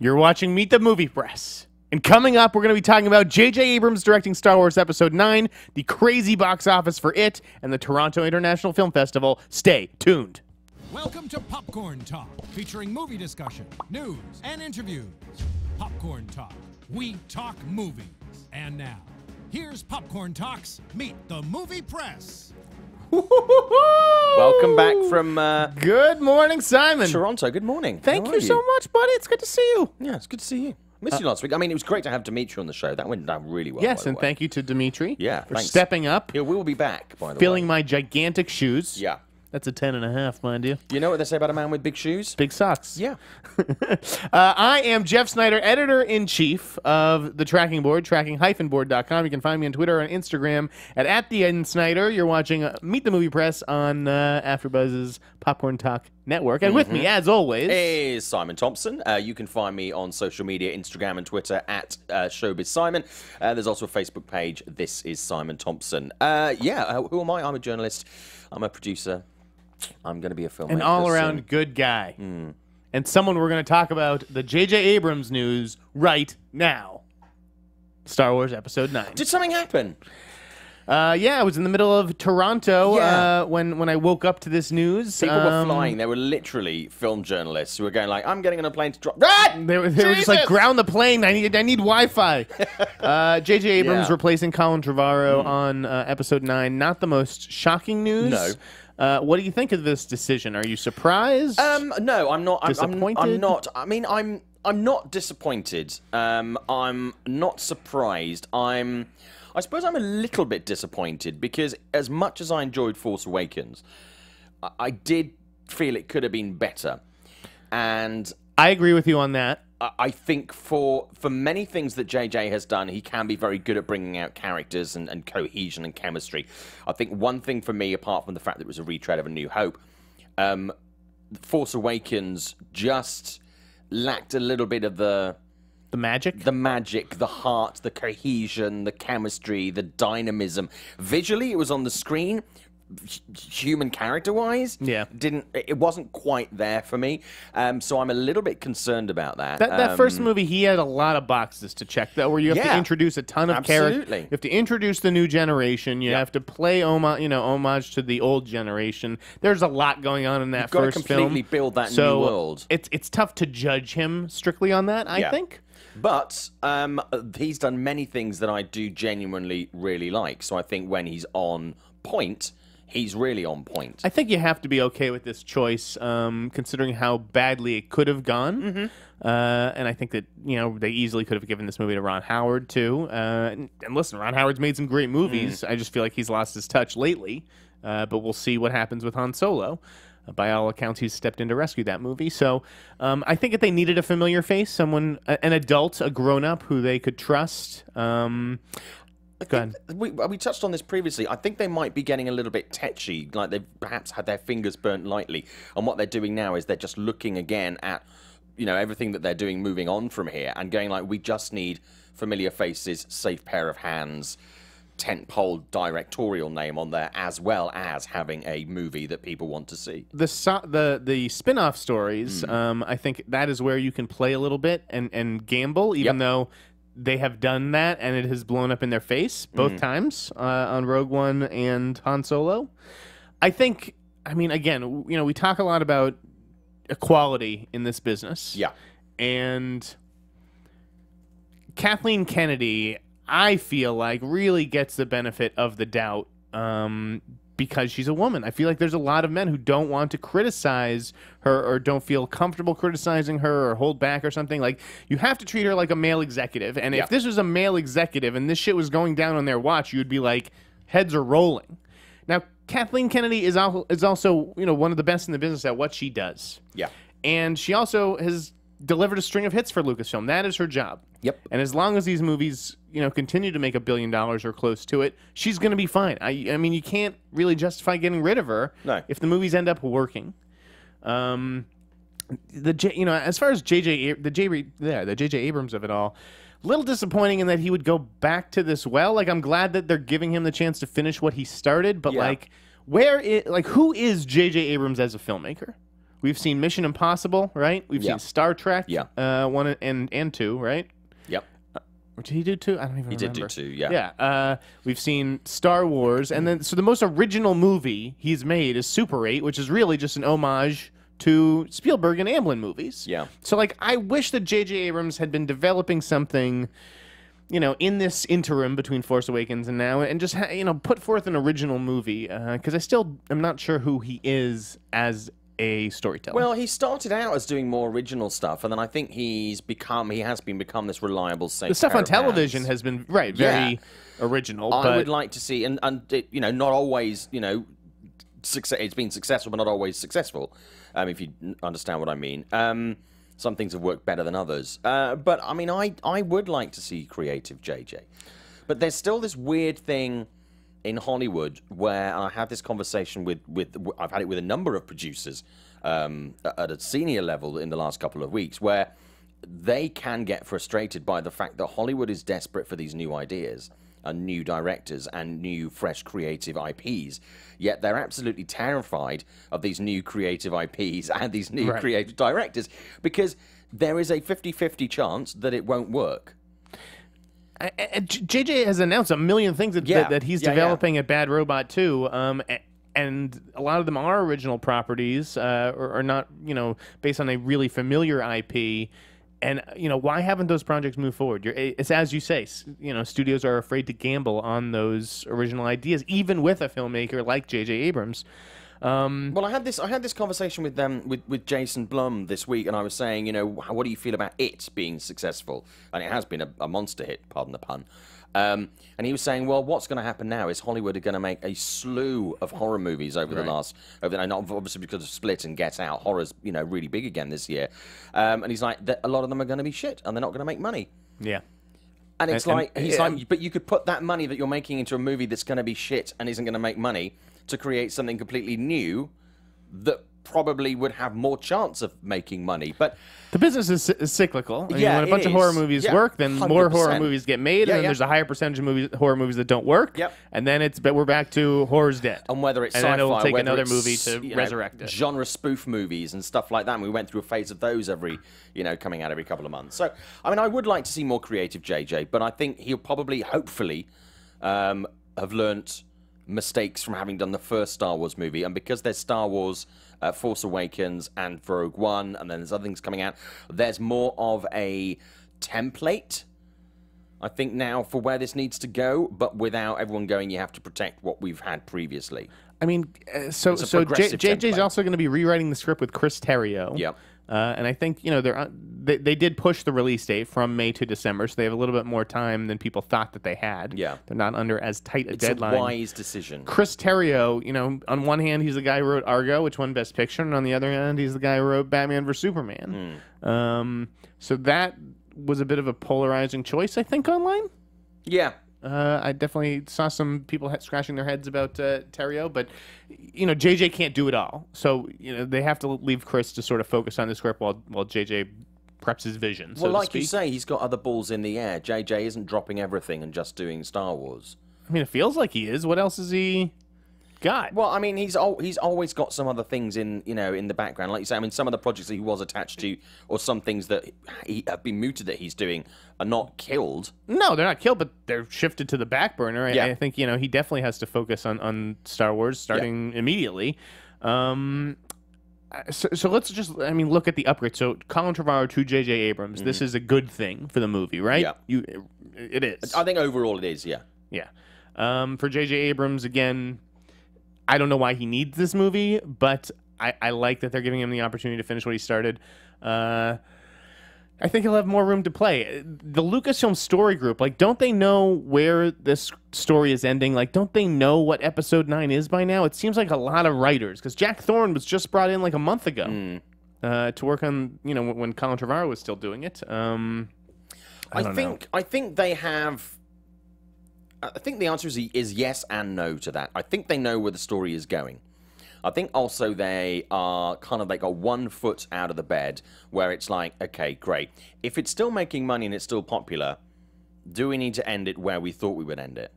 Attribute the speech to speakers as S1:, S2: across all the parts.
S1: You're watching Meet the Movie Press. And coming up, we're going to be talking about J.J. Abrams directing Star Wars Episode 9, the crazy box office for it, and the Toronto International Film Festival. Stay tuned.
S2: Welcome to Popcorn Talk, featuring movie discussion, news, and interviews. Popcorn Talk. We talk movies. And now, here's Popcorn Talk's Meet the Movie Press.
S3: Welcome back from
S1: Good morning, Simon.
S3: Toronto. Good morning.
S1: Thank
S3: How
S1: you
S3: are
S1: so much, buddy. It's good to see you.
S3: Yeah, it's good to see you. Missed you last week. I mean, it was great to have Dimitri on the show. That went down really well.
S1: Yes,
S3: by the
S1: and
S3: way.
S1: thank you to Dimitri for
S3: thanks.
S1: stepping up,
S3: Yeah, we will be back, by the way.
S1: filling my gigantic shoes.
S3: Yeah.
S1: That's a 10.5, mind you.
S3: You know what they say about a man with big shoes?
S1: Big socks.
S3: Yeah.
S1: I am Jeff Sneider, editor-in-chief of the Tracking Board, tracking-board.com. You can find me on Twitter and Instagram at @TheEdSnyder. You're watching Meet the Movie Press on AfterBuzz's Popcorn Talk Network. And with me, as always,
S3: Is Simon Thompson. You can find me on social media, Instagram and Twitter at Showbiz Simon. There's also a Facebook page. This is Simon Thompson. Who am I? I'm a journalist. I'm a producer. I'm going to be a filmmaker.
S1: an all-around
S3: soon.
S1: good guy. And someone we're going to talk about the J.J. Abrams news right now. Star Wars Episode 9.
S3: Did something happen?
S1: I was in the middle of Toronto
S3: Yeah.
S1: when I woke up to this news.
S3: People were flying. There were literally film journalists who were going like, I'm getting on a plane to drop. Ah!
S1: They were just like, ground the plane. I need Wi-Fi. J.J. Abrams
S3: Yeah.
S1: replacing Colin Trevorrow on Episode 9. Not the most shocking news.
S3: No.
S1: What do you think of this decision? Are you surprised?
S3: No, I'm not.
S1: Disappointed?
S3: I'm not. I mean, I'm not disappointed. I'm not surprised. I suppose I'm a little bit disappointed because as much as I enjoyed Force Awakens, I did feel it could have been better. And
S1: I agree with you on that.
S3: I think for many things that JJ has done, he can be very good at bringing out characters and cohesion and chemistry. I think one thing for me, apart from the fact that it was a retread of A New Hope, Force Awakens just lacked a little bit of the
S1: magic?
S3: the magic, the heart, the cohesion, the chemistry, the dynamism. Visually, it was on the screen. Human character-wise, it wasn't quite there for me. So I'm a little bit concerned about that.
S1: That first movie, he had a lot of boxes to check, though, where you have to introduce a ton of characters. You have to introduce the new generation. You have to play homage to the old generation. There's a lot going on in that first film.
S3: You've got to completely build that new world.
S1: It's tough to judge him strictly on that, I think.
S3: But he's done many things that I do genuinely really like. So I think when he's on point, he's really on point.
S1: I think you have to be okay with this choice, considering how badly it could have gone. And I think that, they easily could have given this movie to Ron Howard, too. And listen, Ron Howard's made some great movies. I just feel like he's lost his touch lately. But we'll see what happens with Han Solo. By all accounts, he's stepped in to rescue that movie. So I think if they needed a familiar face, someone, an adult, a grown-up who they could trust. Go ahead.
S3: We touched on this previously. I think they might be getting a little bit tetchy, like they've perhaps had their fingers burnt lightly. And what they're doing now is they're just looking again at, everything that they're doing moving on from here and going like, we just need familiar faces, safe pair of hands, tentpole directorial name on there, as well as having a movie that people want to see.
S1: The spin-off stories, I think that is where you can play a little bit and gamble, even though they have done that and it has blown up in their face both times on Rogue One and Han Solo. I think, again, we talk a lot about equality in this business.
S3: Yeah.
S1: And Kathleen Kennedy, I feel like, really gets the benefit of the doubt because she's a woman. I feel like there's a lot of men who don't want to criticize her or don't feel comfortable criticizing her or hold back or something. Like, you have to treat her like a male executive. And if this was a male executive and this shit was going down on their watch, you'd be like, heads are rolling. Now, Kathleen Kennedy is also, one of the best in the business at what she does.
S3: Yeah. And
S1: she also has delivered a string of hits for Lucasfilm. That is her job.
S3: Yep.
S1: And as long as these movies, continue to make $1 billion or close to it, she's going to be fine. I mean, you can't really justify getting rid of her if the movies end up working. As far as the J.J. Abrams of it all, a little disappointing in that he would go back to this well. Like, I'm glad that they're giving him the chance to finish what he started, but who is J.J. Abrams as a filmmaker? We've seen Mission Impossible, right? We've seen Star Trek, 1 and 2, right?
S3: Yep.
S1: Or did he do 2? I don't even remember.
S3: He did do 2, yeah.
S1: Yeah. We've seen Star Wars, and then so the most original movie he's made is Super 8, which is really just an homage to Spielberg and Amblin movies.
S3: Yeah.
S1: So, like, I wish that J.J. Abrams had been developing something, you know, in this interim between Force Awakens and now, and just, you know, put forth an original movie, because I still am not sure who he is as a storyteller.
S3: Well, he started out as doing more original stuff, and then I think he has become this reliable, safe.
S1: The stuff
S3: pair
S1: on
S3: of
S1: television
S3: hands.
S1: has been very original.
S3: I
S1: but
S3: would like to see, and it, you know, not always, you know, it's been successful, but not always successful. If you understand what I mean. Some things have worked better than others. But I mean, I would like to see creative JJ. But there's still this weird thing in Hollywood where I had this conversation with I've had it with a number of producers at a senior level in the last couple of weeks, where they can get frustrated by the fact that Hollywood is desperate for these new ideas and new directors and new fresh creative IPs, yet they're absolutely terrified of these new creative IPs and these new creative directors, because there is a 50-50 chance that it won't work.
S1: JJ has announced a million things that he's developing at Bad Robot 2, and a lot of them are original properties, or not, you know, based on a really familiar IP. And, you know, why haven't those projects moved forward? It's as you say, you know, studios are afraid to gamble on those original ideas, even with a filmmaker like J.J. Abrams.
S3: Well, I had this conversation with with Jason Blum this week, and I was saying, you know, what do you feel about it being successful? And it has been a monster hit, pardon the pun. And he was saying, well, what's going to happen now is Hollywood are going to make a slew of horror movies over the last, obviously because of Split and Get Out, horror's, you know, really big again this year. And he's like, a lot of them are going to be shit, and they're not going to make money.
S1: Yeah.
S3: And it's like, but you could put that money that you're making into a movie that's going to be shit and isn't going to make money to create something completely new that probably would have more chance of making money. But
S1: the business is cyclical. I mean,
S3: yeah,
S1: when a bunch of horror movies work, then
S3: 100%.
S1: more horror movies get made, and then there's a higher percentage of horror movies that don't work.
S3: Yep.
S1: And then we're back to horror's dead.
S3: And whether it's
S1: and
S3: sci-fi,
S1: then it'll take
S3: whether
S1: another
S3: it's,
S1: movie to resurrect it.
S3: Genre spoof movies and stuff like that. And we went through a phase of those coming out every couple of months. So, I mean, I would like to see more creative JJ, but I think he'll probably, hopefully, have learnt mistakes from having done the first Star Wars movie, and because there's Star Wars, Force Awakens, and Rogue One, and then there's other things coming out, there's more of a template, I think, now for where this needs to go, but without everyone going, you have to protect what we've had previously.
S1: I mean, so JJ's also going to be rewriting the script with Chris Terrio.
S3: Yep.
S1: And I think, you know, they did push the release date from May to December, so they have a little bit more time than people thought that they had.
S3: Yeah.
S1: They're not under as tight a deadline.
S3: It's a wise decision.
S1: Chris Terrio, you know, on one hand, he's the guy who wrote Argo, which won Best Picture, and on the other hand, he's the guy who wrote Batman vs. Superman. So that was a bit of a polarizing choice, I think, online.
S3: Yeah.
S1: I definitely saw some people scratching their heads about Terrio, but, you know, JJ can't do it all. So, you know, they have to leave Chris to sort of focus on the script while JJ preps his vision, so
S3: well, like
S1: to speak.
S3: you say, he's got other balls in the air. JJ isn't dropping everything and just doing Star Wars.
S1: I mean, it feels like he is. What else has he got?
S3: Well, I mean, he's always got some other things in the background. Like you say, I mean, some of the projects that he was attached to, or some things that have been mooted that he's doing, are not killed.
S1: No, they're not killed, but they're shifted to the back burner.
S3: Yeah.
S1: I think, you know, he definitely has to focus on Star Wars starting immediately. So let's just, I mean, look at the upgrade. So Colin Trevorrow to J.J. Abrams, this is a good thing for the movie, right?
S3: Yeah.
S1: It is.
S3: I think overall it is, yeah.
S1: Yeah. For J.J. Abrams, again, I don't know why he needs this movie, but I like that they're giving him the opportunity to finish what he started. I think he'll have more room to play. The Lucasfilm Story Group, like, don't they know where this story is ending? Like, don't they know what Episode 9 is by now? It seems like a lot of writers, because Jack Thorne was just brought in like a month ago to work on, you know, when Colin Trevorrow was still doing it. I think they have. I think the answer is yes and no to that. I think they know where the story is going. I think also they are kind of like a 1 foot out of the bed where it's like, okay, great. If it's still making money and it's still popular, do we need to end it where we thought we would end it?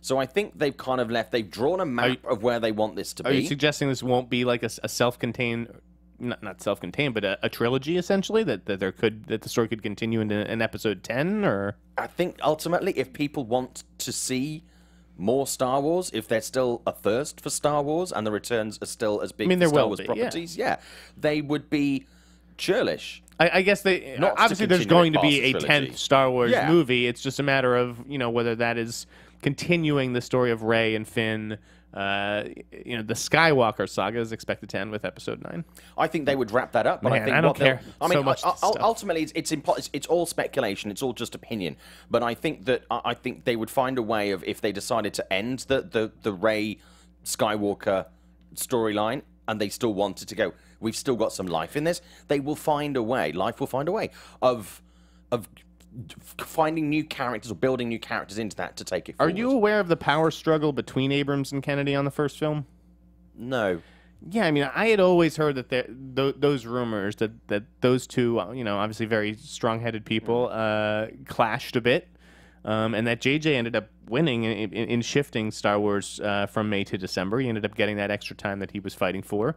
S1: So I think they've kind of they've drawn a map of where they want this to be. Are you suggesting this won't be like a self-contained not self-contained, but a trilogy essentially that the story could continue into an episode 10? Or
S3: I think ultimately, if people want to see more Star Wars, if there's still a thirst for Star Wars and the returns are still as big for Star Wars properties, they would be churlish.
S1: I guess they obviously there's going to be a 10th Star Wars movie. It's just a matter of whether that is continuing the story of Rey and Finn. The Skywalker saga is expected to end with Episode 9.
S3: I think they would wrap that up. But I
S1: don't care.
S3: Ultimately, it's all speculation. It's all just opinion. But I think they would find a way of, if they decided to end the Rey Skywalker storyline, and they still wanted to go, we've still got some life in this. They will find a way. Life will find a way of finding new characters or building new characters into that to take it forward.
S1: Are you aware of the power struggle between Abrams and Kennedy on the first film?
S3: No.
S1: Yeah, I mean, I had always heard that those rumors that those two, obviously very strong-headed people, clashed a bit, and that JJ ended up winning in shifting Star Wars from May to December. He ended up getting that extra time that he was fighting for,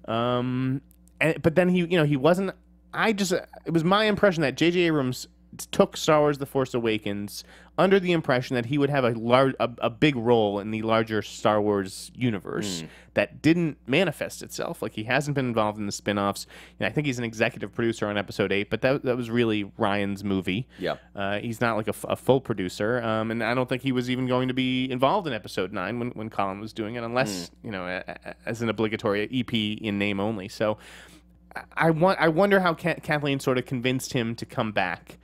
S1: but then he wasn't. It was my impression that JJ Abrams took Star Wars: The Force Awakens under the impression that he would have a big role in the larger Star Wars universe that didn't manifest itself. Like, he hasn't been involved in the spin-offs. I think he's an executive producer on Episode 8, but that was really Ryan's movie.
S3: Yeah.
S1: He's not like a full producer, and I don't think he was even going to be involved in Episode 9 when Colin was doing it, unless as an obligatory EP in name only. So I wonder how Kathleen sort of convinced him to come back.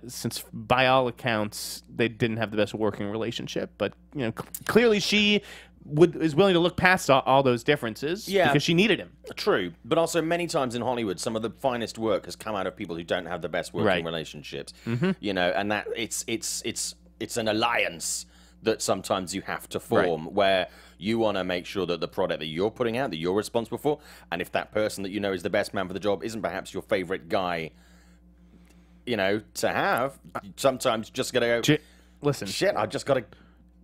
S1: Since by all accounts they didn't have the best working relationship, but clearly she is willing to look past all those differences because she needed him.
S3: True, but also many times in Hollywood, some of the finest work has come out of people who don't have the best working relationships. And that it's an alliance that sometimes you have to form where you want to make sure that the product that you're putting out, that you're responsible for, and if that person that is the best man for the job isn't perhaps your favorite guy, to have, sometimes you just gotta go,
S1: listen,
S3: shit, I just gotta,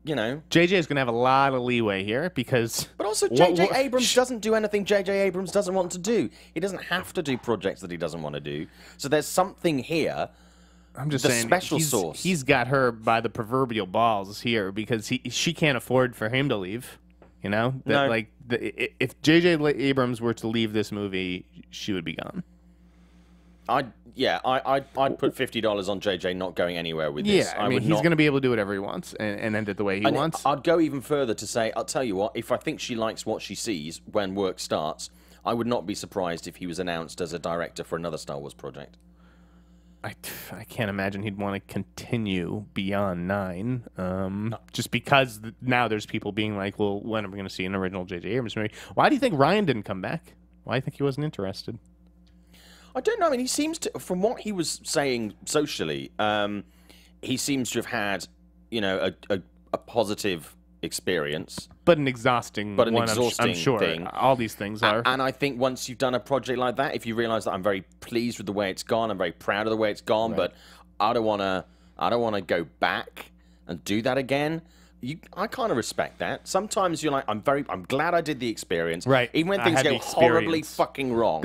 S1: JJ is gonna have a lot of leeway here because...
S3: But also, J.J. Abrams doesn't do anything J.J. Abrams doesn't want to do. He doesn't have to do projects that he doesn't want to do. So there's something here.
S1: I'm just saying,
S3: special sauce.
S1: He's got her by the proverbial balls here because she can't afford for him to leave. If J.J. Abrams were to leave this movie, she would be gone. I'd
S3: put $50 on JJ not going anywhere with this.
S1: Yeah, I mean, he's going to be able to do whatever he wants and end it the way he wants.
S3: I'd go even further to say, I'll tell you what, if I think she likes what she sees when work starts, I would not be surprised if he was announced as a director for another Star Wars project.
S1: I can't imagine he'd want to continue beyond 9, just because now there's people being like, well, when are we going to see an original J.J. Abrams movie? Why do you think Ryan didn't come back? Why do you think he wasn't interested?
S3: I don't know. I mean, he seems to, from what he was saying socially, he seems to have had, a positive experience.
S1: But an exhausting one, I'm sure.
S3: Thing.
S1: All these things are.
S3: And I think once you've done a project like that, if you realise that I'm very pleased with the way it's gone, I'm very proud of the way it's gone, but I don't want to go back and do that again. I kind of respect that. Sometimes you're like, I'm glad I did the experience.
S1: Right.
S3: Even when things go horribly fucking wrong.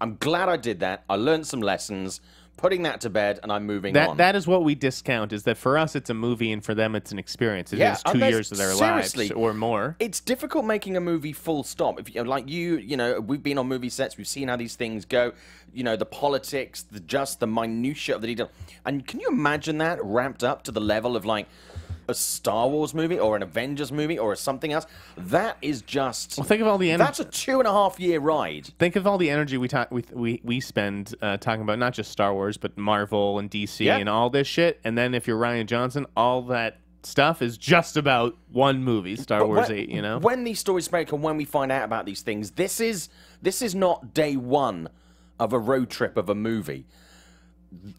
S3: I'm glad I did that. I learned some lessons, putting that to bed, and I'm moving on.
S1: That is what we discount, is that for us it's a movie and for them it's an experience. It is 2 years of their lives or more.
S3: It's difficult making a movie full stop. If we've been on movie sets, we've seen how these things go, the politics, the minutiae of the detail. And can you imagine that ramped up to the level of like a Star Wars movie or an Avengers movie or something else? That is just...
S1: Well, think of all the energy.
S3: That's a 2.5-year ride.
S1: Think of all the energy we spend talking about not just Star Wars, but Marvel and DC and all this shit. And then if you're Rian Johnson, all that stuff is just about one movie, Star Wars 8,
S3: When these stories break and when we find out about these things, this is not day one of a road trip of a movie.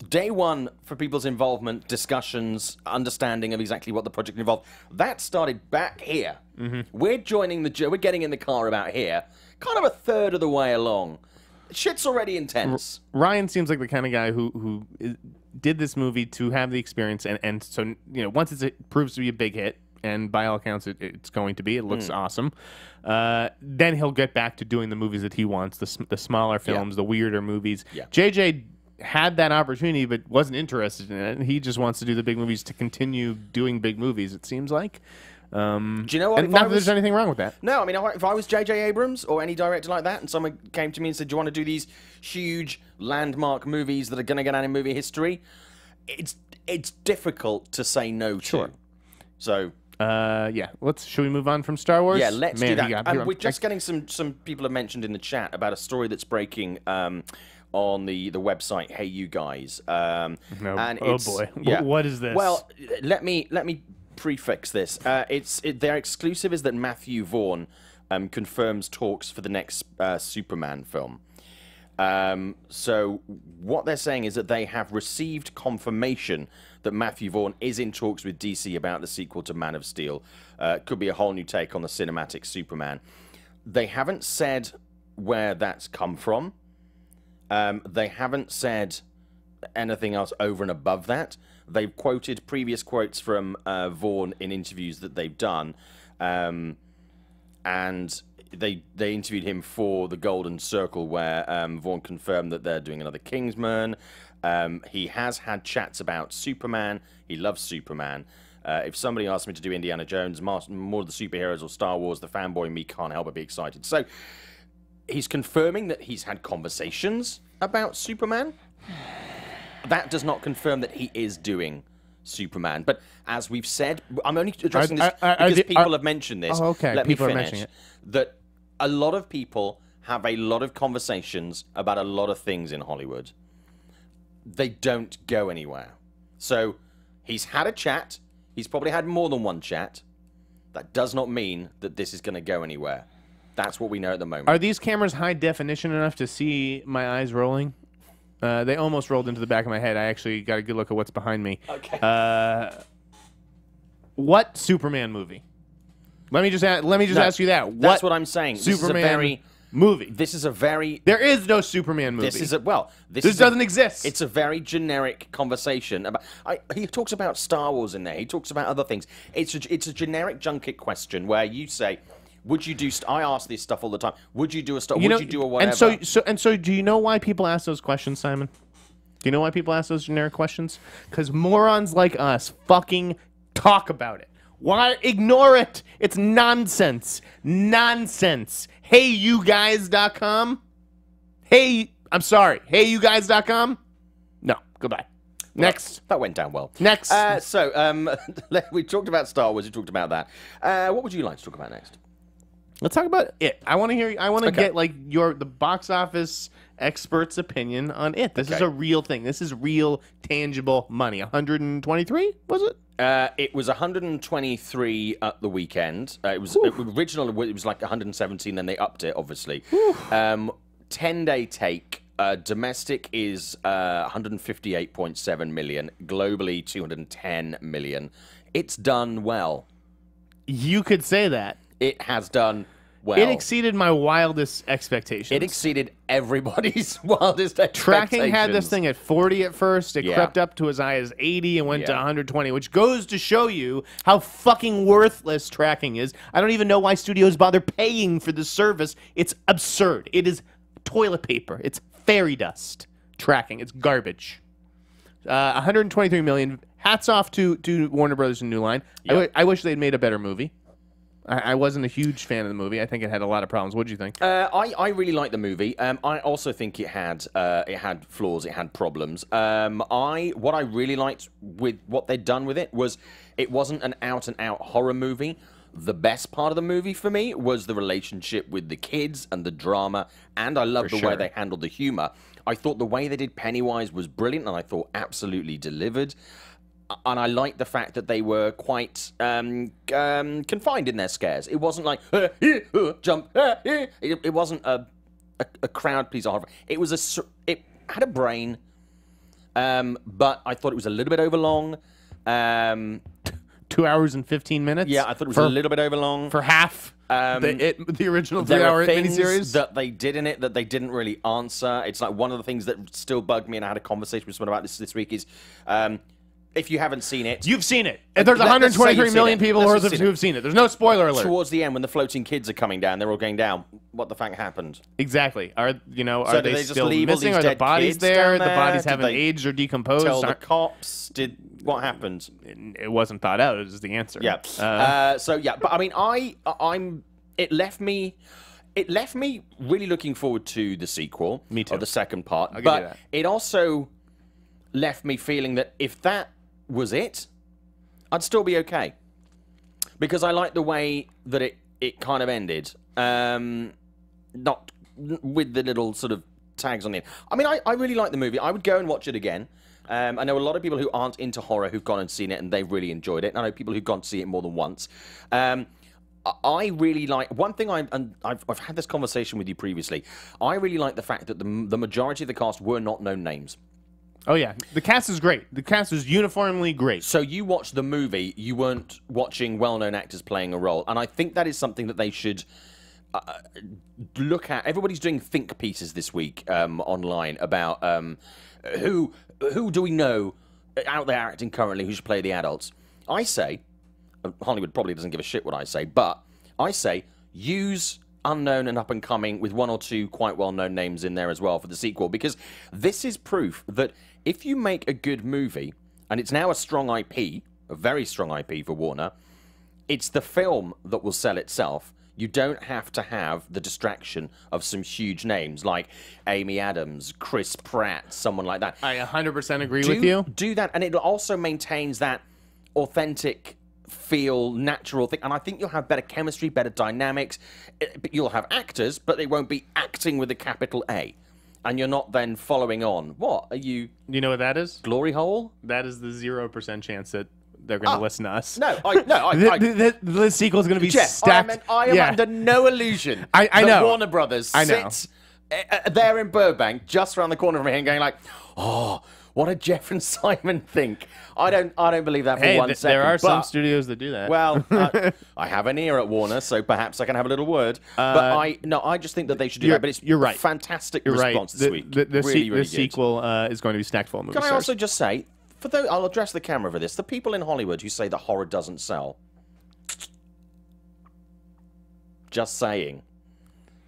S3: Day one for people's involvement, discussions, understanding of exactly what the project involved, that started back here. We're getting in the car about here, kind of a third of the way along. Shit's already intense.
S1: Ryan seems like the kind of guy who did this movie to have the experience, and so once it proves to be a big hit, and by all accounts, it's going to be. It looks awesome. Then he'll get back to doing the movies that he wants, the smaller films, the weirder movies.
S3: Yeah.
S1: JJ had that opportunity, but wasn't interested in it. He just wants to do the big movies to continue doing big movies, it seems like.
S3: Do you know what?
S1: And not that there's anything wrong with that.
S3: No, I mean, if I was J.J. Abrams or any director like that, and someone came to me and said, "Do you want to do these huge landmark movies that are going to get out in movie history?" It's difficult to say no to.
S1: Sure.
S3: So.
S1: Yeah. Should we move on from Star Wars?
S3: Yeah, let's do that. And we're
S1: just
S3: just getting some people have mentioned in the chat about a story that's breaking on the website. Hey, you guys. And
S1: oh boy.
S3: Yeah.
S1: What is this?
S3: Well, let me prefix this. Their exclusive is that Matthew Vaughn confirms talks for the next Superman film. So what they're saying is that they have received confirmation that Matthew Vaughn is in talks with DC about the sequel to Man of Steel. Could be a whole new take on the cinematic Superman. They haven't said where that's come from. They haven't said anything else over and above that. They've quoted previous quotes from Vaughn in interviews that they've done, and they interviewed him for the Golden Circle, where Vaughn confirmed that they're doing another Kingsman. He has had chats about Superman. He loves Superman. If somebody asked me to do Indiana Jones, more of the superheroes or Star Wars, the fanboy in me can't help but be excited. So he's confirming that he's had conversations about Superman. That does not confirm that he is doing Superman. But as we've said, I'm only addressing this because people have mentioned this.
S1: Oh, okay.
S3: Let
S1: people
S3: me
S1: are
S3: finish.
S1: mentioning it.
S3: That a lot of people have a lot of conversations about a lot of things in Hollywood. They don't go anywhere. So he's had a chat. He's probably had more than one chat. That does not mean that this is going to go anywhere. That's what we know at the moment.
S1: Are these cameras high definition enough to see my eyes rolling? They almost rolled into the back of my head. I actually got a good look at what's behind me.
S3: Okay.
S1: What Superman movie? Let me just ask you that.
S3: That's what I'm saying.
S1: Superman movie.
S3: This is a very.
S1: There is no Superman movie.
S3: This is a well.
S1: This doesn't exist.
S3: It's a very generic conversation about. He talks about Star Wars in there. He talks about other things. It's a generic junket question where you say, "Would you do?" I ask this stuff all the time. Would you do a Star? Would you do a whatever?
S1: And so, do you know why people ask those questions, Simon? Do you know why people ask those generic questions? Because morons like us fucking talk about it. Why ignore it? It's nonsense. Nonsense. HeyYouGuys.com? I'm sorry. HeyYouGuys.com? No. Goodbye. Next.
S3: That went down well.
S1: Next.
S3: We talked about Star Wars. We talked about that. What would you like to talk about next?
S1: Let's talk about it. I want to hear. I want to get like the box office expert's opinion on it. This is a real thing. This is real, tangible money. 123 was it?
S3: It was 123 at the weekend. It was originally it was like 117. Then they upped it, obviously. 10-day take. Domestic is 158.7 million. Globally, 210 million. It's done well.
S1: You could say that.
S3: It has done well.
S1: It exceeded my wildest expectations.
S3: It exceeded everybody's wildest expectations.
S1: Tracking had this thing at 40 at first. It crept up to as high as 80 and went to 120, which goes to show you how fucking worthless tracking is. I don't even know why studios bother paying for this service. It's absurd. It is toilet paper. It's fairy dust. Tracking. It's garbage. 123 million. Hats off to Warner Brothers and New Line. Yep. I wish they'd made a better movie. I wasn't a huge fan of the movie. I think it had a lot of problems. What did you think?
S3: I really liked the movie. I also think it had flaws. It had problems. What I really liked with what they'd done with it was it wasn't an out-and-out horror movie. The best part of the movie for me was the relationship with the kids and the drama, and I loved the way they handled the humor. I thought the way they did Pennywise was brilliant, and I thought absolutely delivered. And I liked the fact that they were quite confined in their scares. It wasn't like, jump, it wasn't a crowd pleaser horror. It had a brain, but I thought it was a little bit overlong.
S1: 2 hours and 15 minutes?
S3: Yeah, I thought it was a little bit overlong.
S1: For half the original 3-hour miniseries?
S3: That they did in it that they didn't really answer. It's like one of the things that still bugged me, and I had a conversation with someone about this week, is if you haven't seen it,
S1: You've seen it. And there's
S3: Let's say
S1: 123
S3: you've
S1: million
S3: seen it.
S1: people
S3: Let's just
S1: who've seen it. There's no spoiler alert.
S3: towards the end when the floating kids are coming down, they're all going down. What the fuck happened?
S1: Exactly. Are
S3: So
S1: they
S3: they just
S1: still
S3: leave all
S1: missing?
S3: these
S1: Are the
S3: dead
S1: bodies
S3: kids
S1: there?
S3: down
S1: The
S3: there?
S1: bodies
S3: Did
S1: haven't
S3: they
S1: aged or decomposed.
S3: Tell the cops. What happened?
S1: It wasn't thought out. It was the answer.
S3: Yeah. But I mean, it left me really looking forward to the sequel.
S1: Me too.
S3: Or the second part.
S1: I'll give
S3: but
S1: you that.
S3: it also left me feeling that if that was it, I'd still be okay. Because I like the way that it kind of ended. Not with the little sort of tags on it. I mean, I really like the movie. I would go and watch it again. I know a lot of people who aren't into horror who've gone and seen it and they've really enjoyed it. And I know people who've gone to see it more than once. I really like... One thing, I've had this conversation with you previously. I really like the fact that the majority of the cast were not known names.
S1: Oh, yeah. The cast is great. The cast is uniformly great.
S3: So you watched the movie, you weren't watching well-known actors playing a role. And I think that is something that they should look at. Everybody's doing think pieces this week online about who do we know out there acting currently who should play the adults. I say... Hollywood probably doesn't give a shit what I say, but I say use unknown and up-and-coming with one or two quite well-known names in there as well for the sequel, because this is proof that if you make a good movie, and it's now a strong IP, a very strong IP for Warner, it's the film that will sell itself. You don't have to have the distraction of some huge names like Amy Adams, Chris Pratt, someone like that.
S1: I 100% agree with you.
S3: Do that, and it also maintains that authentic feel, natural thing, and I think you'll have better chemistry, better dynamics. You'll have actors, but they won't be acting with a capital A, and you're not then following on. What are you?
S1: You know what that is?
S3: Glory hole?
S1: That is the 0% chance that they're going to listen to us.
S3: No,
S1: the sequel is going to be
S3: Jeff,
S1: stacked.
S3: I am under no illusion.
S1: I
S3: that
S1: know.
S3: Warner Brothers sits there in Burbank, just around the corner from here, and going like, "Oh, what did Jeff and Simon think?" I don't believe that for 1 second.
S1: There are some studios that do that.
S3: Well, I have an ear at Warner, so perhaps I can have a little word. But I just think that they should do that. But
S1: you're right.
S3: Fantastic
S1: You're
S3: response
S1: right.
S3: this week.
S1: The sequel is going to be stacked full of movie
S3: Can I
S1: stars.
S3: also just say, for those, I'll address the camera for this. The people in Hollywood who say that horror doesn't sell. Just saying.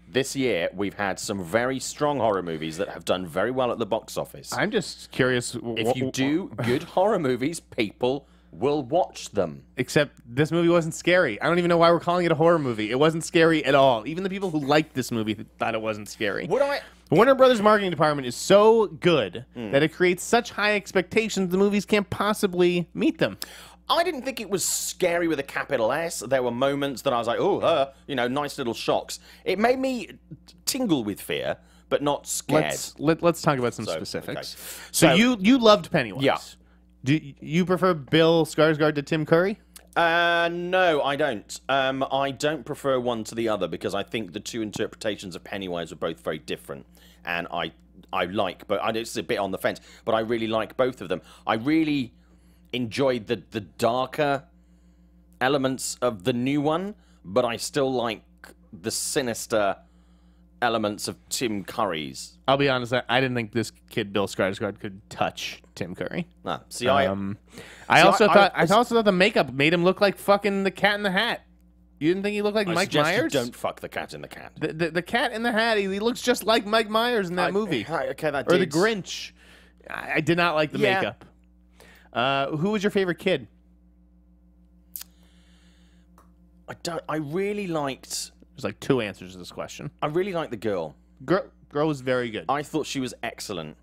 S3: This year, we've had some very strong horror movies that have done very well at the box office.
S1: I'm just curious.
S3: If you do good horror movies, people will watch them.
S1: Except this movie wasn't scary. I don't even know why we're calling it a horror movie. It wasn't scary at all. Even the people who liked this movie thought it wasn't scary. Warner Brothers' marketing department is so good that it creates such high expectations the movies can't possibly meet them.
S3: I didn't think it was scary with a capital S. There were moments that I was like, oh, nice little shocks. It made me tingle with fear, but not scared.
S1: Let's talk about some specifics.
S3: Okay.
S1: So you loved Pennywise.
S3: Yeah.
S1: Do you prefer Bill Skarsgård to Tim Curry?
S3: No, I don't. I don't prefer one to the other because I think the two interpretations of Pennywise are both very different, and I like, but it's a bit on the fence. But I really like both of them. I really enjoyed the darker elements of the new one, but I still like the sinister elements of Tim Curry's.
S1: I'll be honest, I didn't think this kid Bill Skarsgård could touch Tim Curry.
S3: Nah,
S1: I also thought the makeup made him look like fucking the Cat in the Hat. You didn't think he looked like Mike Myers?
S3: Don't fuck the Cat in the Cat.
S1: The Cat in the Hat. He looks just like Mike Myers in that movie.
S3: Okay,
S1: or the Grinch. I did not like the makeup. Who was your favorite kid?
S3: I really liked...
S1: There's like two answers to this question.
S3: I really liked the girl.
S1: Girl was very good.
S3: I thought she was excellent.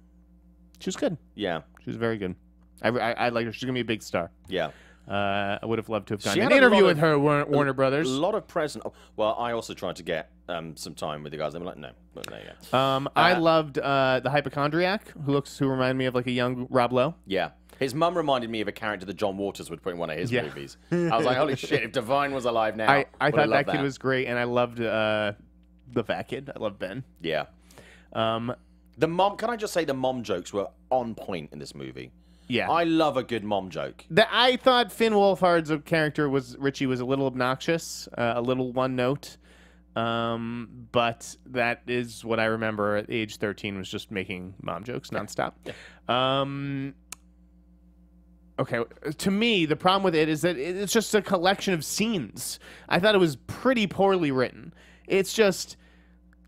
S1: She was good.
S3: Yeah.
S1: She was very good. I like her. She's going to be a big star.
S3: Yeah.
S1: I would have loved to have gotten an interview with her, Warner Brothers.
S3: A lot of present. Well, I also tried to get some time with the guys. They were like, no. But there you go.
S1: I loved the hypochondriac, who reminded me of like a young Rob Lowe.
S3: Yeah. His mum reminded me of a character that John Waters would put in one of his movies. I was like, holy shit, if Divine was alive now.
S1: I thought that kid was great, and I loved the fat kid. I loved Ben.
S3: Yeah. The mom, can I just say the mom jokes were on point in this movie?
S1: Yeah.
S3: I love a good mom joke.
S1: I thought Finn Wolfhard's character Richie was a little obnoxious, a little one note. But that is what I remember at age 13 was just making mom jokes nonstop.
S3: Yeah.
S1: Okay, to me, the problem with it is that it's just a collection of scenes. I thought it was pretty poorly written. It's just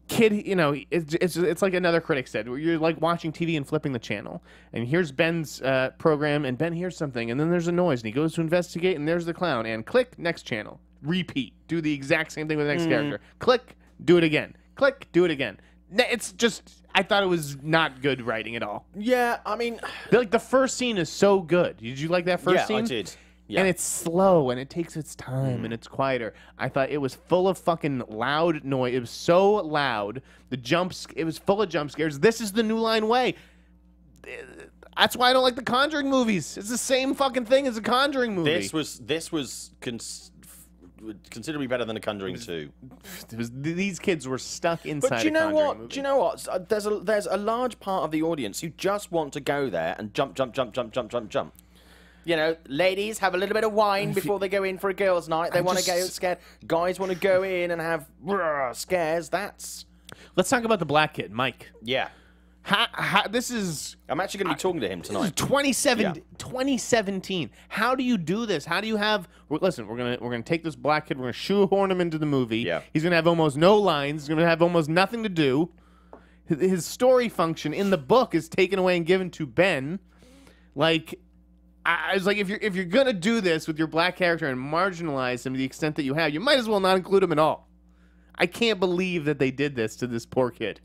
S1: it's like another critic said, where you're like watching TV and flipping the channel, and here's Ben's program, and Ben hears something, and then there's a noise, and he goes to investigate, and there's the clown, and click, next channel, repeat, do the exact same thing with the next character, click, do it again, click, do it again. It's just, I thought it was not good writing at all.
S3: Yeah, I mean,
S1: Like, the first scene is so good. Did you like that first scene?
S3: I did. Yeah.
S1: And it's slow, and it takes its time, and it's quieter. I thought it was full of fucking loud noise. It was so loud. It was full of jump scares. This is the New Line way. That's why I don't like the Conjuring movies. It's the same fucking thing as a Conjuring movie.
S3: This was considerably better than a Conjuring 2.
S1: These kids were stuck inside.
S3: But do you know
S1: Conjuring
S3: what?
S1: movie.
S3: Do you know what? There's a large part of the audience who just want to go there and jump. You know, ladies have a little bit of wine before they go in for a girls' night. They want to go scared. Guys want to go in and have scares.
S1: Let's talk about the black kid, Mike.
S3: Yeah.
S1: This is...
S3: I'm actually going to be talking to him tonight.
S1: 2017. How do you do this? How do you have... Listen, we're gonna take this black kid, we're going to shoehorn him into the movie.
S3: Yeah.
S1: He's going to have almost no lines. He's going to have almost nothing to do. His story function in the book is taken away and given to Ben. Like... I was like, if you're gonna do this with your black character and marginalize him to the extent that you have, you might as well not include him at all. I can't believe that they did this to this poor kid.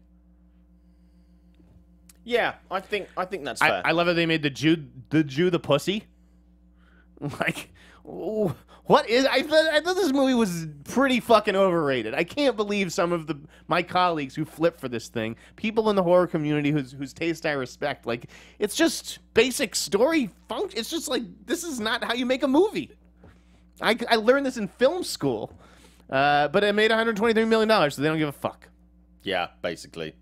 S3: Yeah, I think that's fair.
S1: I love how they made the Jew the pussy. Like, what is? I thought this movie was pretty fucking overrated. I can't believe some of my colleagues who flip for this thing, people in the horror community whose taste I respect. Like, it's just basic story function. It's just like, this is not how you make a movie. I learned this in film school, but it made $123 million, so they don't give a fuck.
S3: Yeah, basically.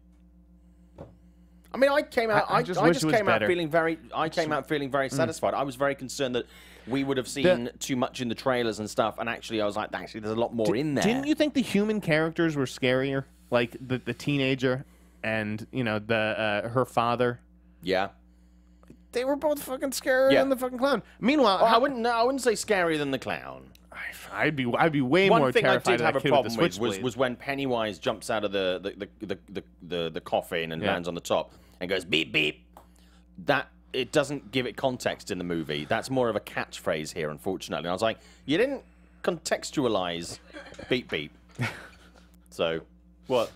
S3: I mean, I came out. I just came out feeling very. I came out feeling very satisfied. I was very concerned that we would have seen too much in the trailers and stuff, and actually, I was like, actually, there's a lot more in there.
S1: Didn't you think the human characters were scarier, like the teenager and her father?
S3: Yeah,
S1: they were both fucking scarier than the fucking clown. Meanwhile,
S3: I wouldn't say scarier than the clown.
S1: I'd be way more terrified.
S3: One thing I did have a problem with
S1: was
S3: when Pennywise jumps out of the coffin and lands on the top and goes beep beep. That it doesn't give it context in the movie. That's more of a catchphrase here, unfortunately. And I was like, you didn't contextualize beep beep. So what?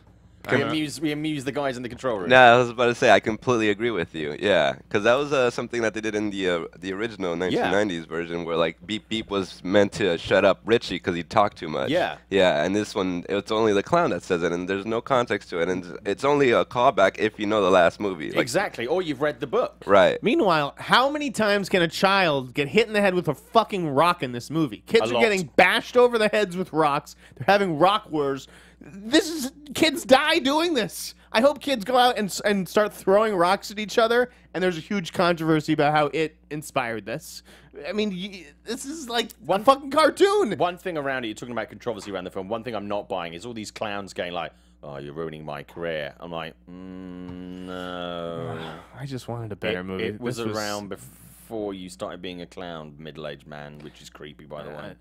S3: We amuse the guys in the control room.
S4: No, I was about to say I completely agree with you. Yeah, because that was something that they did in the original 1990s version, where like beep beep was meant to shut up Richie because he talked too much.
S3: Yeah.
S4: Yeah, and this one it's only the clown that says it, and there's no context to it, and it's only a callback if you know the last movie. Like,
S3: exactly, or you've read the book.
S4: Right.
S1: Meanwhile, how many times can a child get hit in the head with a fucking rock in this movie? Kids are getting bashed over the heads with rocks. They're having rock wars. Kids die doing this. I hope kids go out and start throwing rocks at each other, and there's a huge controversy about how it inspired this. I mean, this is like one fucking cartoon.
S3: One thing around it, you're talking about controversy around the film, one thing I'm not buying is all these clowns going like, oh, you're ruining my career. I'm like, no.
S1: I just wanted a better movie.
S3: It was around before you started being a clown, middle-aged man, which is creepy, by the way.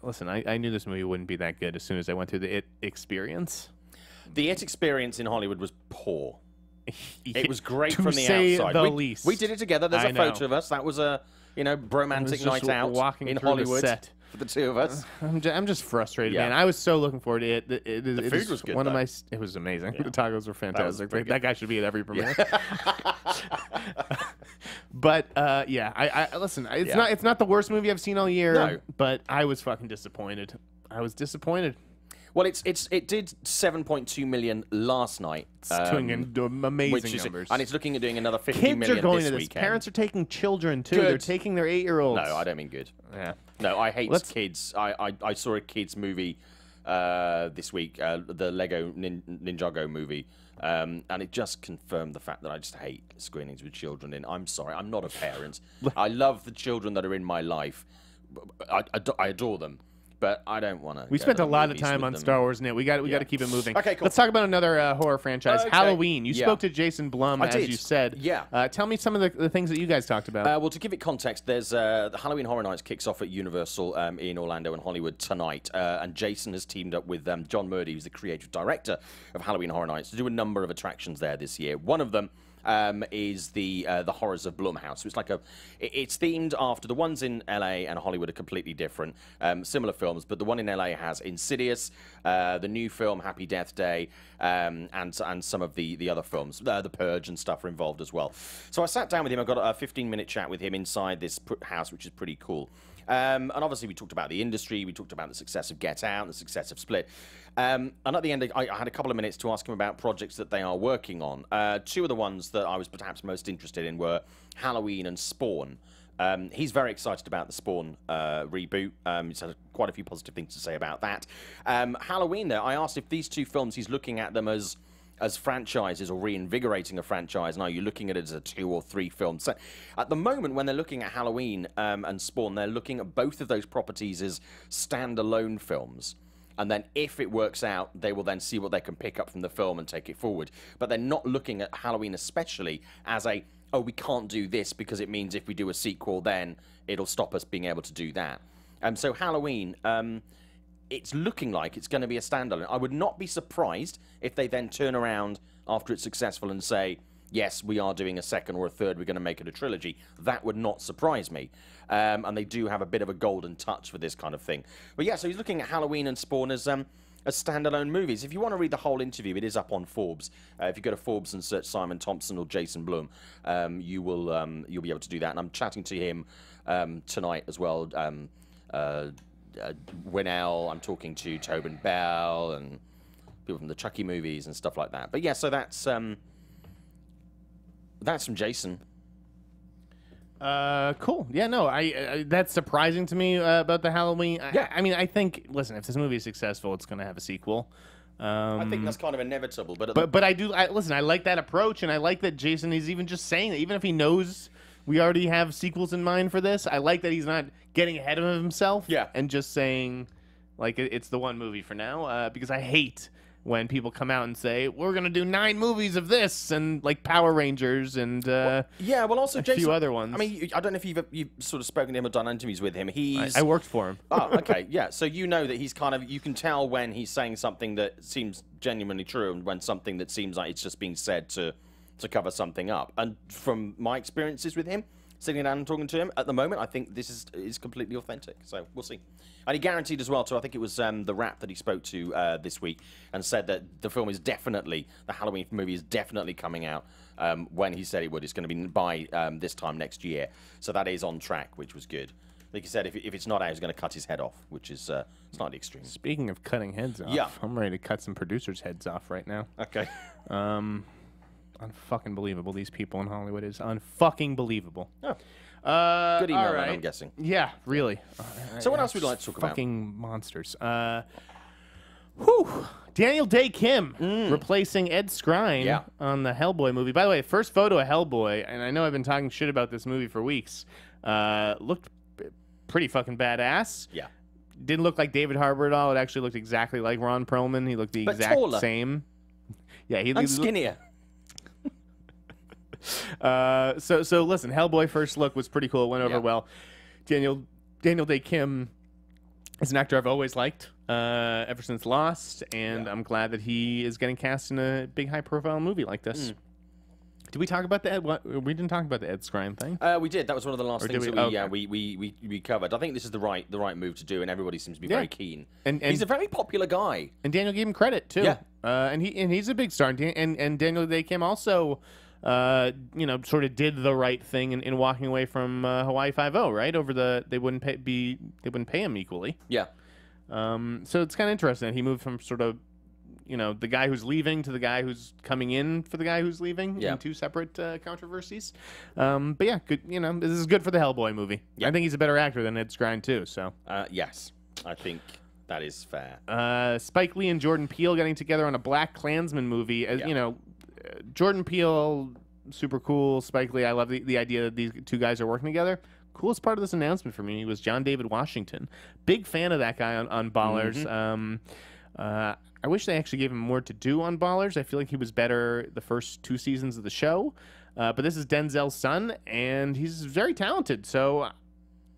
S1: Listen, I knew this movie wouldn't be that good as soon as I went through the It experience.
S3: The It experience in Hollywood was poor. It was great
S1: to
S3: from the
S1: say
S3: outside.
S1: The least.
S3: We did it together. There's a photo of us. That was a bromantic night out
S1: walking
S3: in
S1: through
S3: Hollywood
S1: the set.
S3: for the two of us.
S1: I'm just frustrated, man. I was so looking forward to it. The
S3: food was good.
S1: It was amazing. Yeah. The tacos were fantastic. That guy should be at every premiere. But I listen. It's not the worst movie I've seen all year.
S3: No.
S1: But I was fucking disappointed.
S3: Well, it did 7.2 million last night.
S1: It's doing amazing numbers,
S3: and it's looking at doing another 50
S1: Kids
S3: million
S1: are going
S3: this
S1: to this.
S3: weekend.
S1: Parents are taking children too.
S3: Good.
S1: They're taking their 8-year-olds.
S3: No, I don't mean good.
S1: Yeah.
S3: No, I hate kids. I saw a kids movie this week, the Lego Ninjago movie, and it just confirmed the fact that I just hate screenings with children in. I'm sorry, I'm not a parent. I love the children that are in my life. I adore them. but I don't want to.
S1: We spent a lot of time on Star Wars, Nick. We got to keep it moving.
S3: Okay, cool.
S1: Let's talk about another horror franchise,
S3: Okay.
S1: Halloween. You spoke to Jason Blum, as you said.
S3: Yeah.
S1: Tell me some of the things that you guys talked about.
S3: Well, to give it context, there's the Halloween Horror Nights kicks off at Universal in Orlando and Hollywood tonight, and Jason has teamed up with John Murdy, who's the creative director of Halloween Horror Nights, to do a number of attractions there this year. One of them is the Horrors of Blumhouse. So it's themed after the ones in LA and Hollywood are completely different, similar films, but the one in LA has Insidious, the new film Happy Death Day, and some of the other films, The Purge and stuff are involved as well. So I sat down with him. I got a 15-minute chat with him inside this house, which is pretty cool. And obviously we talked about the industry, we talked about the success of Get Out, the success of Split. And at the end, I had a couple of minutes to ask him about projects that they are working on. Two of the ones that I was perhaps most interested in were Halloween and Spawn. He's very excited about the Spawn reboot. He's had quite a few positive things to say about that. Halloween, though, I asked if these two films, he's looking at them as franchises or reinvigorating a franchise, and are you looking at it as a 2 or 3 film set? At the moment, when they're looking at Halloween and Spawn, they're looking at both of those properties as standalone films. And then if it works out, they will then see what they can pick up from the film and take it forward. But they're not looking at Halloween especially as oh, we can't do this because it means if we do a sequel, then it'll stop us being able to do that. So Halloween, it's looking like it's going to be a standalone. I would not be surprised if they then turn around after it's successful and say, yes, we are doing a second or a third, we're going to make it a trilogy. That would not surprise me. And they do have a bit of a golden touch for this kind of thing. But yeah, so he's looking at Halloween and Spawn as standalone movies. If you want to read the whole interview, it is up on Forbes. If you go to Forbes and search Simon Thompson or Jason Blum, you'll be able to do that. And I'm chatting to him tonight as well. Winnell, I'm talking to Tobin Bell and people from the Chucky movies and stuff like that. But yeah, so that's from Jason.
S1: Cool. Yeah, no, I that's surprising to me about the Halloween. I mean, I think, listen, if this movie is successful, it's going to have a sequel.
S3: I think that's kind of inevitable.
S1: But I like that approach, and I like that Jason is even just saying that, even if he knows we already have sequels in mind for this, I like that he's not getting ahead of himself.
S3: Yeah.
S1: And just saying, like, it's the one movie for now, because I hate when people come out and say, we're going to do 9 movies of this, and like Power Rangers and
S3: also
S1: a
S3: Jason,
S1: few other ones.
S3: I mean, I don't know if you've sort of spoken to him or done interviews with him.
S1: I worked for him.
S3: Oh, okay, yeah. So you know that he's kind of, you can tell when he's saying something that seems genuinely true and when something that seems like it's just being said to cover something up. And from my experiences with him, sitting down and talking to him, at the moment, I think this is completely authentic. So we'll see. And he guaranteed as well, too, I think it was The Wrap that he spoke to this week, and said that the film is definitely, the Halloween movie is definitely coming out when he said it would. It's going to be by this time next year. So that is on track, which was good. I think he said if it's not out, he's going to cut his head off, which is slightly extreme.
S1: Speaking of cutting heads off, I'm ready to cut some producers' heads off right now.
S3: Okay.
S1: Unfucking believable. These people in Hollywood is unfucking believable.
S3: Oh. Good email,
S1: right.
S3: I'm guessing.
S1: Yeah, really.
S3: So what else would you like to talk about?
S1: Fucking monsters. Daniel Day Kim replacing Ed Skrein on the Hellboy movie. By the way, first photo of Hellboy, and I know I've been talking shit about this movie for weeks, looked pretty fucking badass.
S3: Yeah.
S1: Didn't look like David Harbour at all. It actually looked exactly like Ron Perlman. He looked the exact
S3: taller.
S1: Same. Yeah,
S3: And skinnier.
S1: So listen, Hellboy first look was pretty cool. It went over well. Daniel Day Kim is an actor I've always liked ever since Lost, and I'm glad that he is getting cast in a big high-profile movie like this. Did we talk about the Ed? We didn't talk about the Ed Skrein thing.
S3: We did. That was one of the last things that we covered. I think this is the right move to do, and everybody seems to be very keen. And he's a very popular guy.
S1: And Daniel gave him credit too. Yeah. And he's a big star. And Daniel Day Kim also, sort of did the right thing in walking away from Hawaii Five-0, right? They wouldn't pay him equally.
S3: Yeah.
S1: So it's kind of interesting that he moved from sort of, the guy who's leaving to the guy who's coming in for the guy who's leaving in two separate controversies. But yeah, good. This is good for the Hellboy movie. Yeah. I think he's a better actor than Ed Skrein too. So
S3: yes, I think that is fair.
S1: Spike Lee and Jordan Peele getting together on a Black Klansman movie. Jordan Peele, super cool. Spike Lee, I love the idea that these two guys are working together. coolest part of this announcement for me was John David Washington. Big fan of that guy on Ballers. I wish they actually gave him more to do on Ballers. I feel like he was better the first 2 seasons of the show. But this is Denzel's son, and he's very talented. So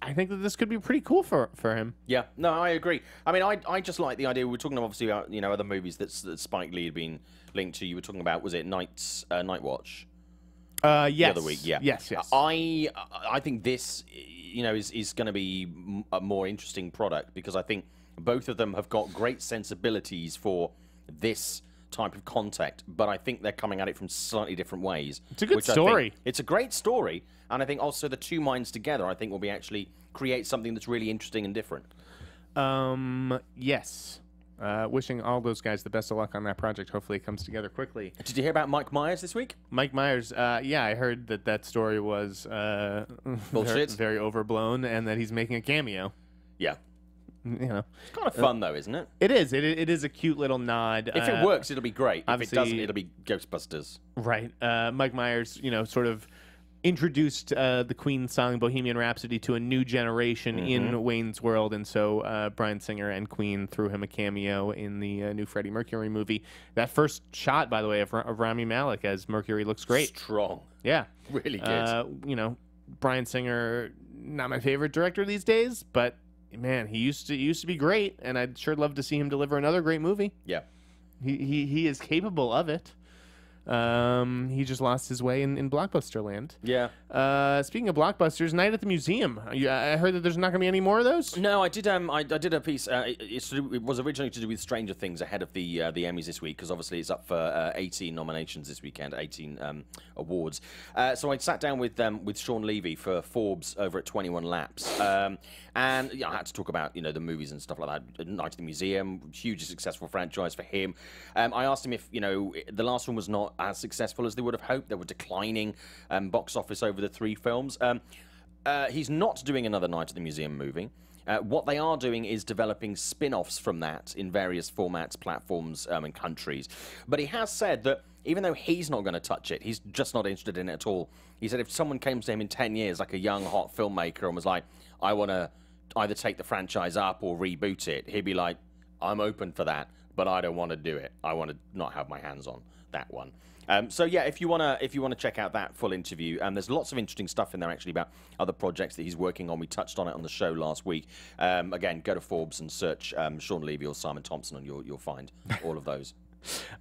S1: I think that this could be pretty cool for him.
S3: Yeah, no, I agree. I mean, I just like the idea. We were talking obviously about other movies that Spike Lee had been linked to. You were talking about, was it Night Watch?
S1: Yes.
S3: The other week, yeah.
S1: Yes.
S3: I think this is going to be a more interesting product because I think both of them have got great sensibilities for this type of content, but I think they're coming at it from slightly different ways.
S1: It's a good story.
S3: It's a great story, and I think also the two minds together, I think, will be actually create something that's really interesting and different.
S1: Yes. Wishing all those guys the best of luck on that project. Hopefully it comes together quickly.
S3: Did you hear about Mike Myers this week?
S1: Mike Myers, yeah, I heard that story was
S3: bullshit,
S1: very overblown, and that he's making a cameo.
S3: Yeah.
S1: It's
S3: kind of fun, though, isn't it?
S1: It is. It is a cute little nod.
S3: If it works, it'll be great. If it doesn't, it'll be Ghostbusters.
S1: Right. Mike Myers, sort of introduced the Queen song Bohemian Rhapsody to a new generation in Wayne's World, and so Bryan Singer and Queen threw him a cameo in the new Freddie Mercury movie. That first shot, by the way, of Rami Malek as Mercury looks great.
S3: Strong.
S1: Yeah.
S3: Really good.
S1: Bryan Singer, not my favorite director these days, but man, he used to be great, and I'd sure love to see him deliver another great movie.
S3: Yeah.
S1: He is capable of it. He just lost his way in Blockbuster land.
S3: Yeah.
S1: Speaking of blockbusters, Night at the Museum. I heard that there's not going to be any more of those.
S3: No, I did. I did a piece. It was originally to do with Stranger Things ahead of the Emmys this week because obviously it's up for 18 nominations this weekend, 18 awards. So I sat down with Sean Levy for Forbes over at 21 Laps, and I had to talk about the movies and stuff like that. Night at the Museum, hugely successful franchise for him. I asked him if the last one was not as successful as they would have hoped. They were declining box office over the 3 films. He's not doing another Night at the Museum movie. What they are doing is developing spin-offs from that in various formats, platforms, and countries. But he has said that even though he's not going to touch it, he's just not interested in it at all. He said if someone came to him in 10 years, like a young, hot filmmaker, and was like, I want to either take the franchise up or reboot it, he'd be like, I'm open for that, but I don't want to do it. I want to not have my hands on that one. So yeah, if you wanna check out that full interview, there's lots of interesting stuff in there actually about other projects that he's working on. We touched on it on the show last week. Again, go to Forbes and search Sean Levy or Simon Thompson, and you'll find all of those.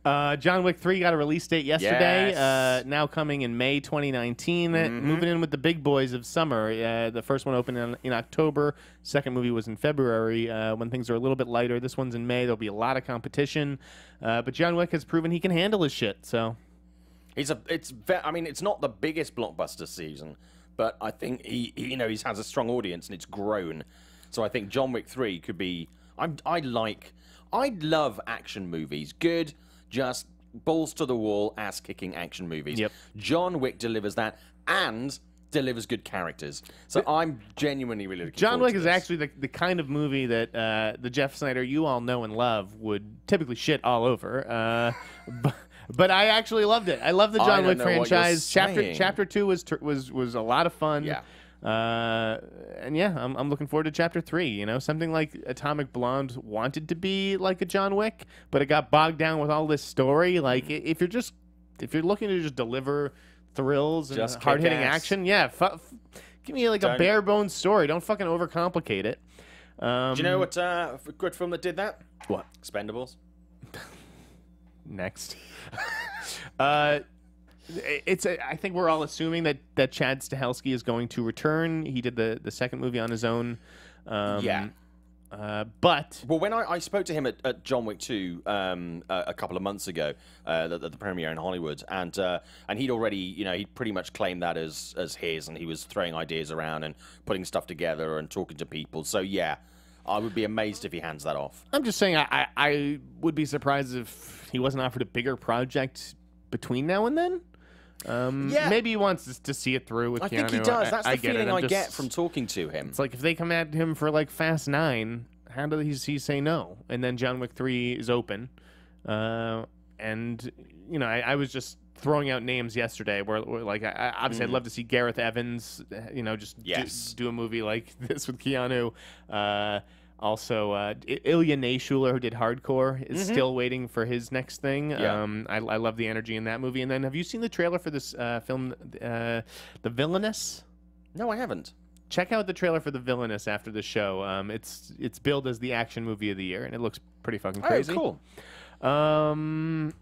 S1: John Wick 3 got a release date yesterday.
S3: Yes.
S1: Now coming in May 2019. Moving in with the big boys of summer. The first one opened in October. Second movie was in February. When things are a little bit lighter, this one's in May. There'll be a lot of competition. But John Wick has proven he can handle his shit. So.
S3: I mean, it's not the biggest blockbuster season, but I think he has a strong audience and it's grown. So I think John Wick 3 could be. I love action movies. Good, just balls to the wall, ass kicking action movies.
S1: Yep.
S3: John Wick delivers that and delivers good characters. So I'm genuinely really looking
S1: John Wick
S3: to
S1: is
S3: this.
S1: actually the kind of movie that the Jeff Sneider you all know and love would typically shit all over. But I actually loved it. I love the John Wick franchise. Chapter 2 was a lot of fun.
S3: Yeah.
S1: And yeah, I'm looking forward to Chapter 3. Something like Atomic Blonde wanted to be like a John Wick, but it got bogged down with all this story. Like if you're looking to just deliver thrills and
S3: Just
S1: hard hitting
S3: kick ass.
S1: action, yeah, give me like a bare bones story. Don't fucking overcomplicate it.
S3: Do you know what good film that did that?
S1: What?
S3: Expendables.
S1: Next. I think we're all assuming that Chad Stahelski is going to return. He did the second movie on his own.
S3: Yeah.
S1: But
S3: when I spoke to him at John Wick 2 a couple of months ago, the premiere in Hollywood, and he'd already, he'd pretty much claimed that as his, and he was throwing ideas around and putting stuff together and talking to people. So yeah, I would be amazed if he hands that off.
S1: I'm just saying I would be surprised if he wasn't offered a bigger project between now and then.
S3: Yeah.
S1: Maybe he wants to see it through with Keanu.
S3: I think he does. That's the feeling I
S1: get
S3: get from talking to him.
S1: It's like if they come at him for like Fast 9, how does he say no? And then John Wick 3 is open. And, I was just throwing out names yesterday. Where like, obviously, I'd love to see Gareth Evans, just do a movie like this with Keanu. Also, Ilya Nayshuler, who did Hardcore, is still waiting for his next thing.
S3: Yeah.
S1: I love the energy in that movie. And then, have you seen the trailer for this film, The Villainous?
S3: No, I haven't.
S1: Check out the trailer for The Villainous after the show. It's billed as the action movie of the year, and it looks pretty fucking crazy.
S3: Oh, cool.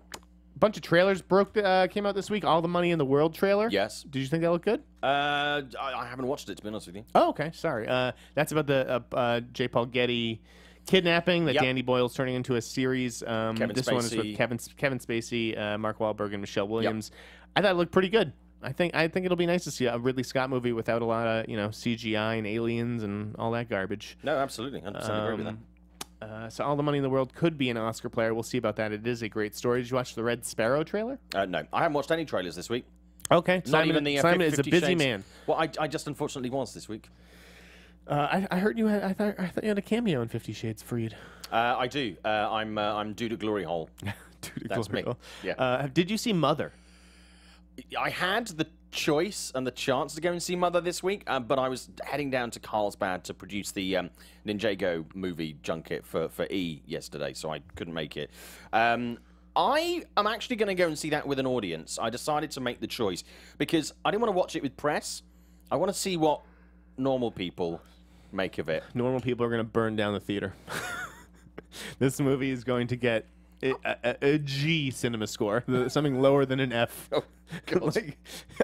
S1: Bunch of trailers came out this week. All the Money in the World trailer.
S3: Yes.
S1: Did you think that looked good?
S3: I haven't watched it, to be honest with you.
S1: Oh, okay. Sorry. That's about the J. Paul Getty kidnapping that Danny Boyle's turning into a series. This
S3: Spacey.
S1: one is with Kevin Spacey, Mark Wahlberg, and Michelle Williams. I thought it looked pretty good. I think it'll be nice to see a Ridley Scott movie without a lot of CGI and aliens and all that garbage.
S3: No, absolutely. 100% agree with that.
S1: So All the Money in the World could be an Oscar player. We'll see about that. It is a great story. Did you watch the Red Sparrow trailer?
S3: No, I haven't watched any trailers this week.
S1: Okay.
S3: Not even the
S1: Simon
S3: 50
S1: is a busy
S3: Shades.
S1: man.
S3: Well, I just unfortunately was this week.
S1: I heard you had. I thought you had a cameo in 50 Shades Freed.
S3: I do. I'm due to Glory Hole. That's me. Yeah.
S1: Did you see Mother?
S3: I had the choice and the chance to go and see Mother this week, but I was heading down to Carlsbad to produce the Ninjago movie junket for E yesterday, so I couldn't make it. I am actually going to go and see that with an audience. I decided to make the choice because I didn't want to watch it with press. I want to see what normal people make of it.
S1: Normal people are going to burn down the theater. This movie is going to get a G cinema score, something lower than an F.
S3: Oh,
S1: like,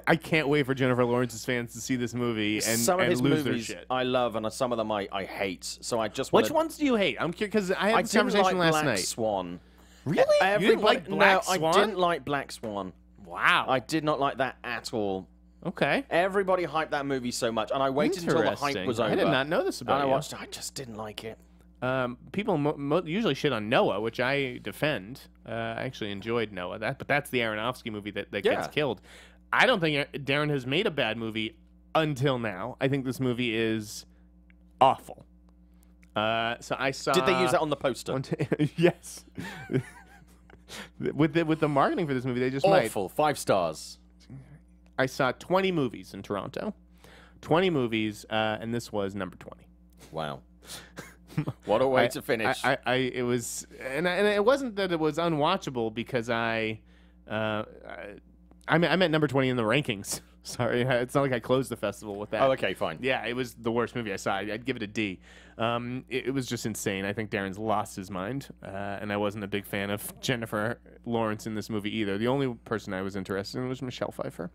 S1: I can't wait for Jennifer Lawrence's fans to see this movie and,
S3: some of his
S1: lose
S3: movies
S1: their shit.
S3: I love, and some of them I hate. So I just
S1: Which ones do you hate? I'm curious because I had this conversation
S3: like
S1: last
S3: Black
S1: night.
S3: Swan.
S1: Really? You didn't like Black Swan?
S3: I didn't like Black Swan.
S1: Wow.
S3: I did not like that at all.
S1: Okay.
S3: Everybody hyped that movie so much, and I waited until the hype was over.
S1: I did not know this about
S3: and
S1: you.
S3: I watched it. I just didn't like it.
S1: People usually shit on Noah, which I defend. I actually enjoyed Noah, but that's the Aronofsky movie that gets killed. I don't think Darren has made a bad movie until now. I think this movie is awful. So I saw.
S3: Did they use that on the poster?
S1: Yes. with the marketing for this movie, they just
S3: awful. 5 stars.
S1: I saw 20 movies in Toronto. 20 movies, and this was number 20.
S3: Wow. What a way to finish.
S1: It was, and it wasn't that it was unwatchable because I meant number 20 in the rankings. Sorry, it's not like I closed the festival with that.
S3: Oh, okay, fine.
S1: Yeah, it was the worst movie I saw. I'd give it a D. It was just insane. I think Darren's lost his mind, and I wasn't a big fan of Jennifer Lawrence in this movie either. The only person I was interested in was Michelle Pfeiffer.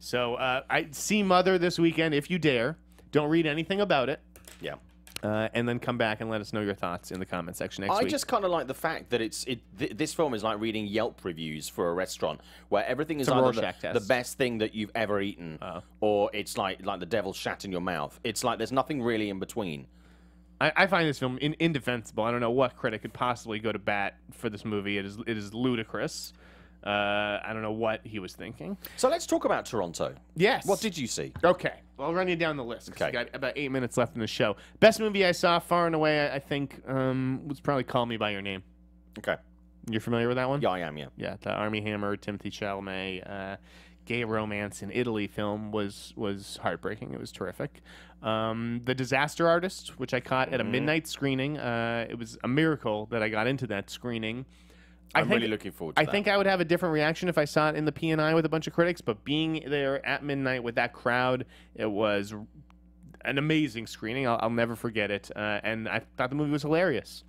S1: So I see Mother this weekend if you dare. Don't read anything about it.
S3: Yeah.
S1: And then come back and let us know your thoughts in the comment section next week.
S3: I just kind of like the fact that this film is like reading Yelp reviews for a restaurant where everything is either the best thing that you've ever eaten or it's like the devil's shat in your mouth. It's like there's nothing really in between.
S1: I find this film indefensible. I don't know what critic could possibly go to bat for this movie. It is ludicrous. I don't know what he was thinking.
S3: So let's talk about Toronto.
S1: Yes.
S3: What did you see?
S1: Okay. Well, I'll run you down the list.
S3: Okay.
S1: We got about 8 minutes left in the show. Best movie I saw, far and away, I think, was probably Call Me by Your Name.
S3: Okay.
S1: You're familiar with that one?
S3: Yeah, I am. Yeah.
S1: Yeah. The Armie Hammer, Timothy Chalamet, gay romance in Italy film was heartbreaking. It was terrific. The Disaster Artist, which I caught at a midnight screening. It was a miracle that I got into that screening.
S3: I'm really looking forward to that.
S1: I think I would have a different reaction if I saw it in the P&I with a bunch of critics, but being there at midnight with that crowd, it was an amazing screening. I'll never forget it. And I thought the movie was hilarious.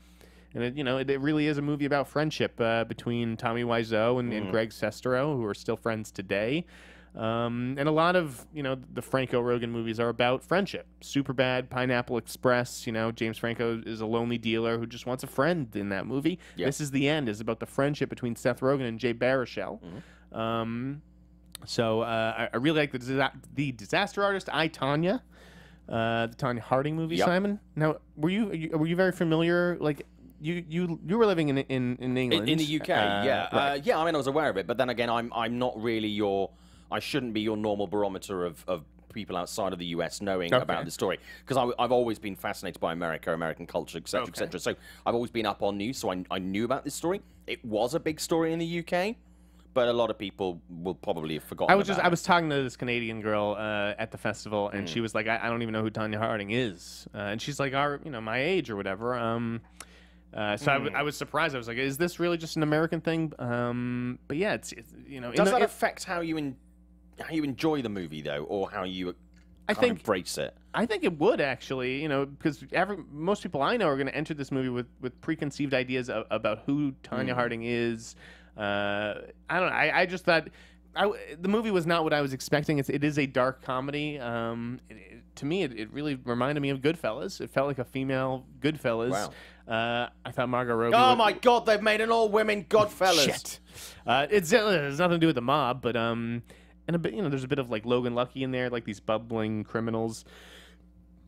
S1: And it really is a movie about friendship between Tommy Wiseau and Greg Sestero, who are still friends today. And a lot of, the Franco Rogan movies are about friendship. Superbad, Pineapple Express, James Franco is a lonely dealer who just wants a friend in that movie. Yep. This is the End, is about the friendship between Seth Rogen and Jay Baruchel. So I really like the Disaster Artist, I, Tonya, the Tonya Harding movie,
S3: yep.
S1: Simon. Now, were you very familiar, like... You were living in England,
S3: in the UK, yeah,
S1: right.
S3: yeah. I mean, I was aware of it, but then again, I'm not really I shouldn't be your normal barometer of people outside of the US knowing about the story, because I've always been fascinated by American culture, etc., etc. So I've always been up on news, so I knew about this story. It was a big story in the UK, but a lot of people will probably have forgotten.
S1: I was talking to this Canadian girl at the festival, and she was like, I don't even know who Tonya Harding is, and she's like, my age or whatever. I was surprised. I was like, is this really just an American thing? But yeah, it's
S3: Does that affect how you enjoy the movie though, or how you embrace it?
S1: I think it would actually, because most people I know are going to enter this movie with preconceived ideas about who Tonya Harding is. I don't know. I just thought the movie was not what I was expecting. It is a dark comedy. To me, it really reminded me of Goodfellas. It felt like a female Goodfellas.
S3: Wow.
S1: I thought Margot Robbie.
S3: Oh my God! They've made an all-women Goodfellas.
S1: Shit. It has nothing to do with the mob, but and a bit, there's a bit of like Logan Lucky in there, like these bubbling criminals.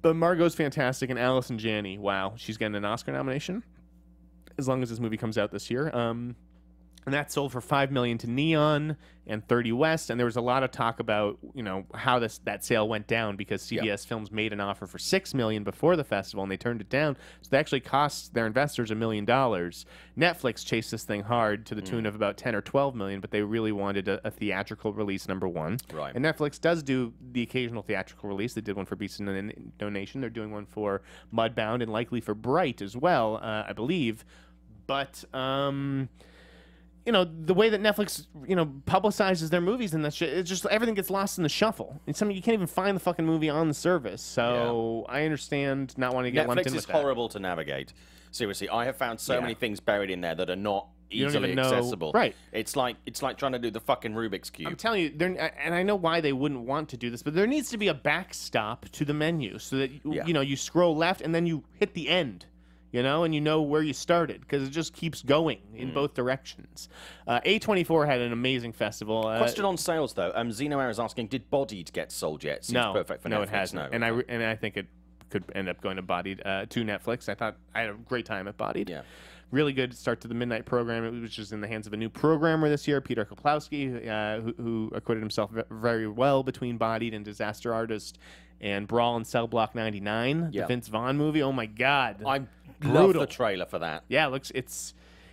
S1: But Margot's fantastic, and Allison Janney, wow, she's getting an Oscar nomination as long as this movie comes out this year. And that sold for $5 million to Neon and 30 West, and there was a lot of talk about how that sale went down because CBS Films made an offer for $6 million before the festival, and they turned it down. So they actually cost their investors $1 million. Netflix chased this thing hard to the tune of about 10 or 12 million, but they really wanted a theatrical release, number one.
S3: Right.
S1: And Netflix does do the occasional theatrical release. They did one for Beast and Donation. They're doing one for Mudbound and likely for Bright as well, I believe. But the way that Netflix, publicizes their movies and that shit, it's just everything gets lost in the shuffle. And you can't even find the fucking movie on the service. So I understand not wanting to get lumped in with that.
S3: Netflix is horrible to navigate. Seriously, I have found so many things buried in there that are not easily accessible.
S1: Right.
S3: It's like trying to do the fucking Rubik's Cube.
S1: I'm telling you, and I know why they wouldn't want to do this, but there needs to be a backstop to the menu so that you scroll left and then you hit the end. And you know where you started because it just keeps going in both directions. A24 had an amazing festival.
S3: Question on sales though. Zeno is asking, did Bodied get sold yet? Seems perfect for Netflix.
S1: No, it hasn't.
S3: No,
S1: and I think it could end up going to Bodied to Netflix. I thought I had a great time at Bodied.
S3: Yeah.
S1: Really good start to the midnight program. It was just in the hands of a new programmer this year, Peter Koplowski, who acquitted himself very well between Bodied and Disaster Artist and Brawl in Cell Block 99, the Vince Vaughn movie. Oh my God.
S3: I love the trailer for that.
S1: Yeah,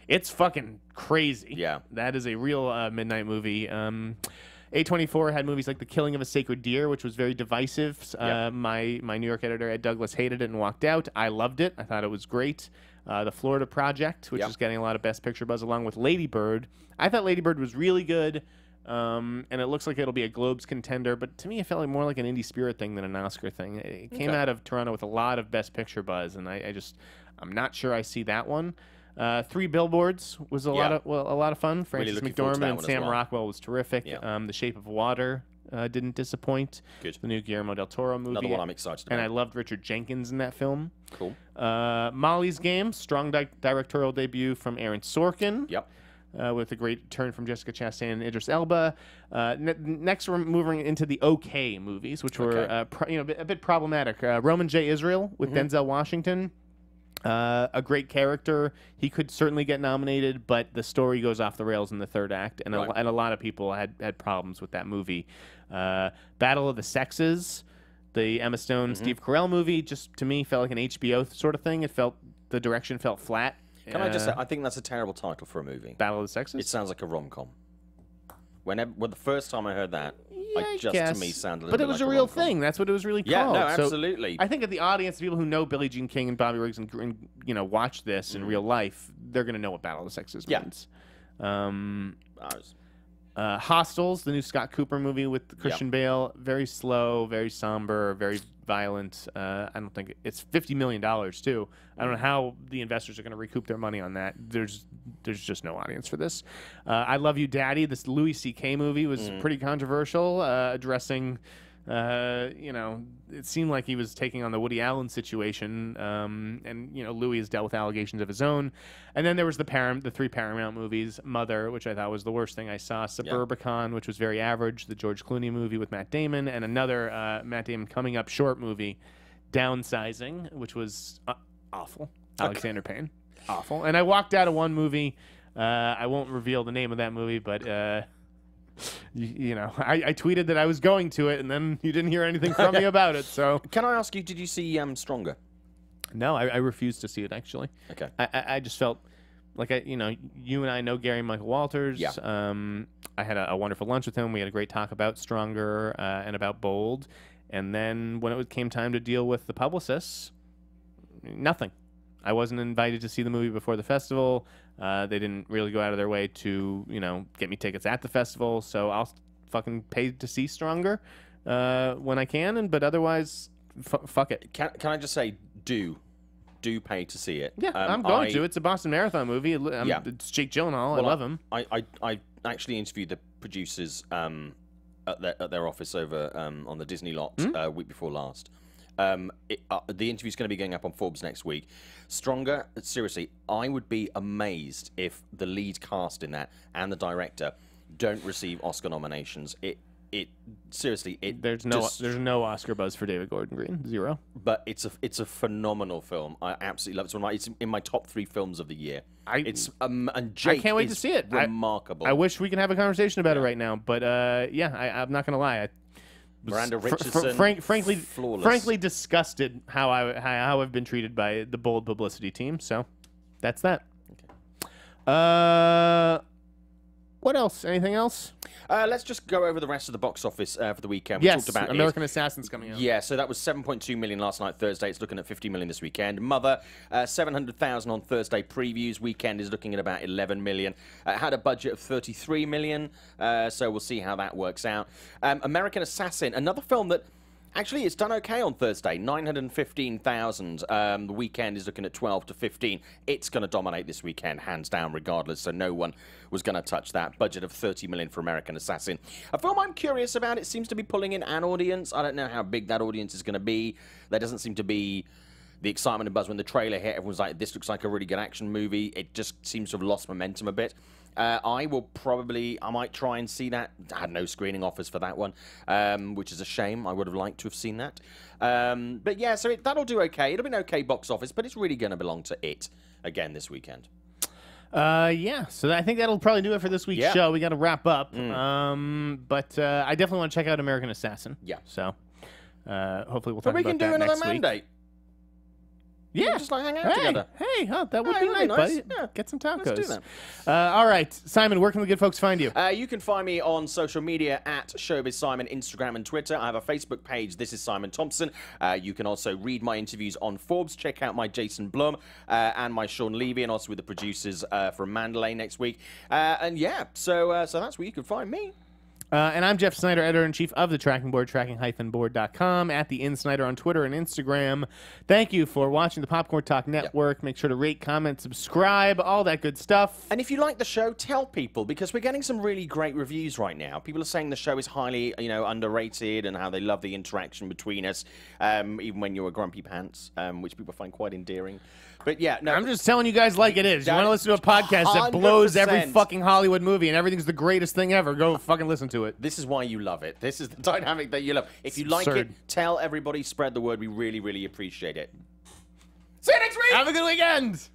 S1: it's fucking crazy.
S3: Yeah.
S1: That is a real midnight movie. A24 had movies like The Killing of a Sacred Deer, which was very divisive. My New York editor, Ed Douglas, hated it and walked out. I loved it. I thought it was great. The Florida Project, which is getting a lot of Best Picture buzz, along with Lady Bird. I thought Lady Bird was really good, and it looks like it'll be a Globes contender, but to me it felt like more like an Indie Spirit thing than an Oscar thing. It came out of Toronto with a lot of Best Picture buzz, and I'm not sure I see that one. 3 Billboards was a lot of fun. Frances McDormand and Sam Rockwell was terrific. The Shape of Water didn't disappoint.
S3: Good.
S1: The new Guillermo del Toro movie.
S3: Another one I'm excited about.
S1: And I loved Richard Jenkins in that film.
S3: Cool.
S1: Molly's Game, strong directorial debut from Aaron Sorkin.
S3: Yep.
S1: With a great turn from Jessica Chastain and Idris Elba. Next, we're moving into the OK movies, which were a bit problematic. Roman J. Israel with Denzel Washington. A great character. He could certainly get nominated, but the story goes off the rails in the third act, and a lot of people had problems with that movie. Battle of the Sexes, the Emma Stone, Steve Carell movie, just to me felt like an HBO sort of thing. The direction felt flat.
S3: Can I just say, I think that's a terrible title for a movie.
S1: Battle of the Sexes?
S3: It sounds like a rom-com. When the first time I heard that, to me sounded a little bit like a rom-com.
S1: But it was a real thing. That's what it was really called.
S3: Yeah, no, absolutely.
S1: So I think that the audience, the people who know Billie Jean King and Bobby Riggs and watch this in real life, they're going to know what Battle of the Sexes means. Hostels, the new Scott Cooper movie with Christian Bale, very slow, very somber, very violent. I don't think it's $50 million too. I don't know how the investors are going to recoup their money on that. There's just no audience for this. I Love You, Daddy. This Louis C.K. movie was pretty controversial, addressing. It seemed like he was taking on the Woody Allen situation, and Louis has dealt with allegations of his own. And then there was the 3 Paramount movies, Mother, which I thought was the worst thing I saw, Suburbicon, which was very average, the George Clooney movie with Matt Damon, and another Matt Damon coming up short movie, Downsizing, which was awful. Alexander Payne, awful. And I walked out of one movie. I won't reveal the name of that movie, but. I tweeted that I was going to it, and then you didn't hear anything from me about it. So,
S3: can I ask you, did you see Stronger?
S1: No, I refused to see it, actually.
S3: Okay.
S1: I just felt like you and I know Gary Michael Walters.
S3: Yeah.
S1: I had a wonderful lunch with him. We had a great talk about Stronger and about Bold. And then when it came time to deal with the publicists, nothing. I wasn't invited to see the movie before the festival. They didn't really go out of their way to, get me tickets at the festival. So I'll fucking pay to see Stronger when I can. But otherwise, fuck it.
S3: Can I just say, do pay to see it?
S1: Yeah, I'm going to. It's a Boston Marathon movie. It's Jake Gyllenhaal. Well, I love him.
S3: I actually interviewed the producers at their office over on the Disney lot week before last. The interview's going to be going up on Forbes next week. Stronger, seriously, I would be amazed if the lead cast in that and the director don't receive Oscar nominations.
S1: There's no Oscar buzz for David Gordon Green, 0.
S3: But it's a phenomenal film. I absolutely love it. It's in my top 3 films of the year. And Jake
S1: I can't wait to see it.
S3: Remarkable.
S1: I wish we could have a conversation about it right now, but I'm not gonna lie.
S3: Miranda Richardson,
S1: frankly disgusted how I've been treated by the Bold publicity team. So that's that. Okay. What else? Anything else?
S3: Let's just go over the rest of the box office for the weekend.
S1: We talked about American Assassin's coming out.
S3: Yeah, so that was 7.2 million last night, Thursday. It's looking at 50 million this weekend. Mother, 700,000 on Thursday previews. Weekend is looking at about 11 million. Had a budget of 33 million, so we'll see how that works out. American Assassin, another film that actually it's done okay on Thursday, 915,000. The weekend is looking at 12 to 15. It's going to dominate this weekend, hands down, regardless, so no one was going to touch that. Budget of 30 million for American Assassin. A film I'm curious about. It seems to be pulling in an audience. I don't know how big that audience is going to be. There doesn't seem to be the excitement and buzz when the trailer hit. Everyone's like, this looks like a really good action movie. It just seems to have lost momentum a bit. I might try and see that. I had no screening offers for that one, which is a shame. I would have liked to have seen that. But yeah, so that'll do okay. It'll be an okay box office, but it's really going to belong to it again this weekend.
S1: Yeah, so I think that'll probably do it for this week's show. We got to wrap up. But I definitely want to check out American Assassin.
S3: Yeah.
S1: So hopefully we'll talk about that next week.
S3: But we can do another mandate.
S1: Yeah.
S3: Just like hang out together.
S1: Hey, that would be nice, buddy. Yeah. Get some tacos.
S3: Let's do that.
S1: All right. Simon, where can the good folks find you?
S3: You can find me on social media at Showbiz Simon, Instagram and Twitter. I have a Facebook page. This is Simon Thompson. You can also read my interviews on Forbes. Check out my Jason Blum and my Sean Levy, and also with the producers from Mandalay next week. And yeah, so that's where you can find me.
S1: And I'm Jeff Sneider, editor-in-chief of the Tracking Board, tracking-board.com, at the InSneider on Twitter and Instagram. Thank you for watching the Popcorn Talk Network. Yep. Make sure to rate, comment, subscribe, all that good stuff.
S3: And if you like the show, tell people, because we're getting some really great reviews right now. People are saying the show is highly, underrated, and how they love the interaction between us, even when you're a grumpy pants, which people find quite endearing. But yeah, no,
S1: I'm just telling you guys like it is. You want to listen to a podcast that blows every fucking Hollywood movie and everything's the greatest thing ever, go fucking listen to it.
S3: This is why you love it. This is the dynamic that you love. If you like it, tell everybody, spread the word. We really, really appreciate it. See you next week!
S1: Have a good weekend!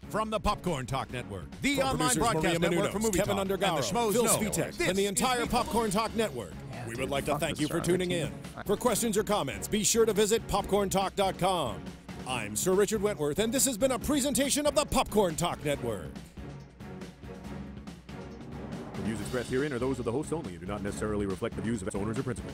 S2: From the Popcorn Talk Network, the
S5: From
S2: online broadcast
S5: Maria
S2: network
S5: Menounos,
S2: for movie
S5: Kevin
S2: talk,
S5: Undergaro,
S2: and the Schmoes
S5: Phil
S2: Know,
S5: Svitek, and the entire Popcorn Talk Network. We would like to thank you for tuning in. For questions or comments, be sure to visit popcorntalk.com. I'm Sir Richard Wentworth, and this has been a presentation of the Popcorn Talk Network. The views expressed herein are those of the hosts only and do not necessarily reflect the views of its owners or principals.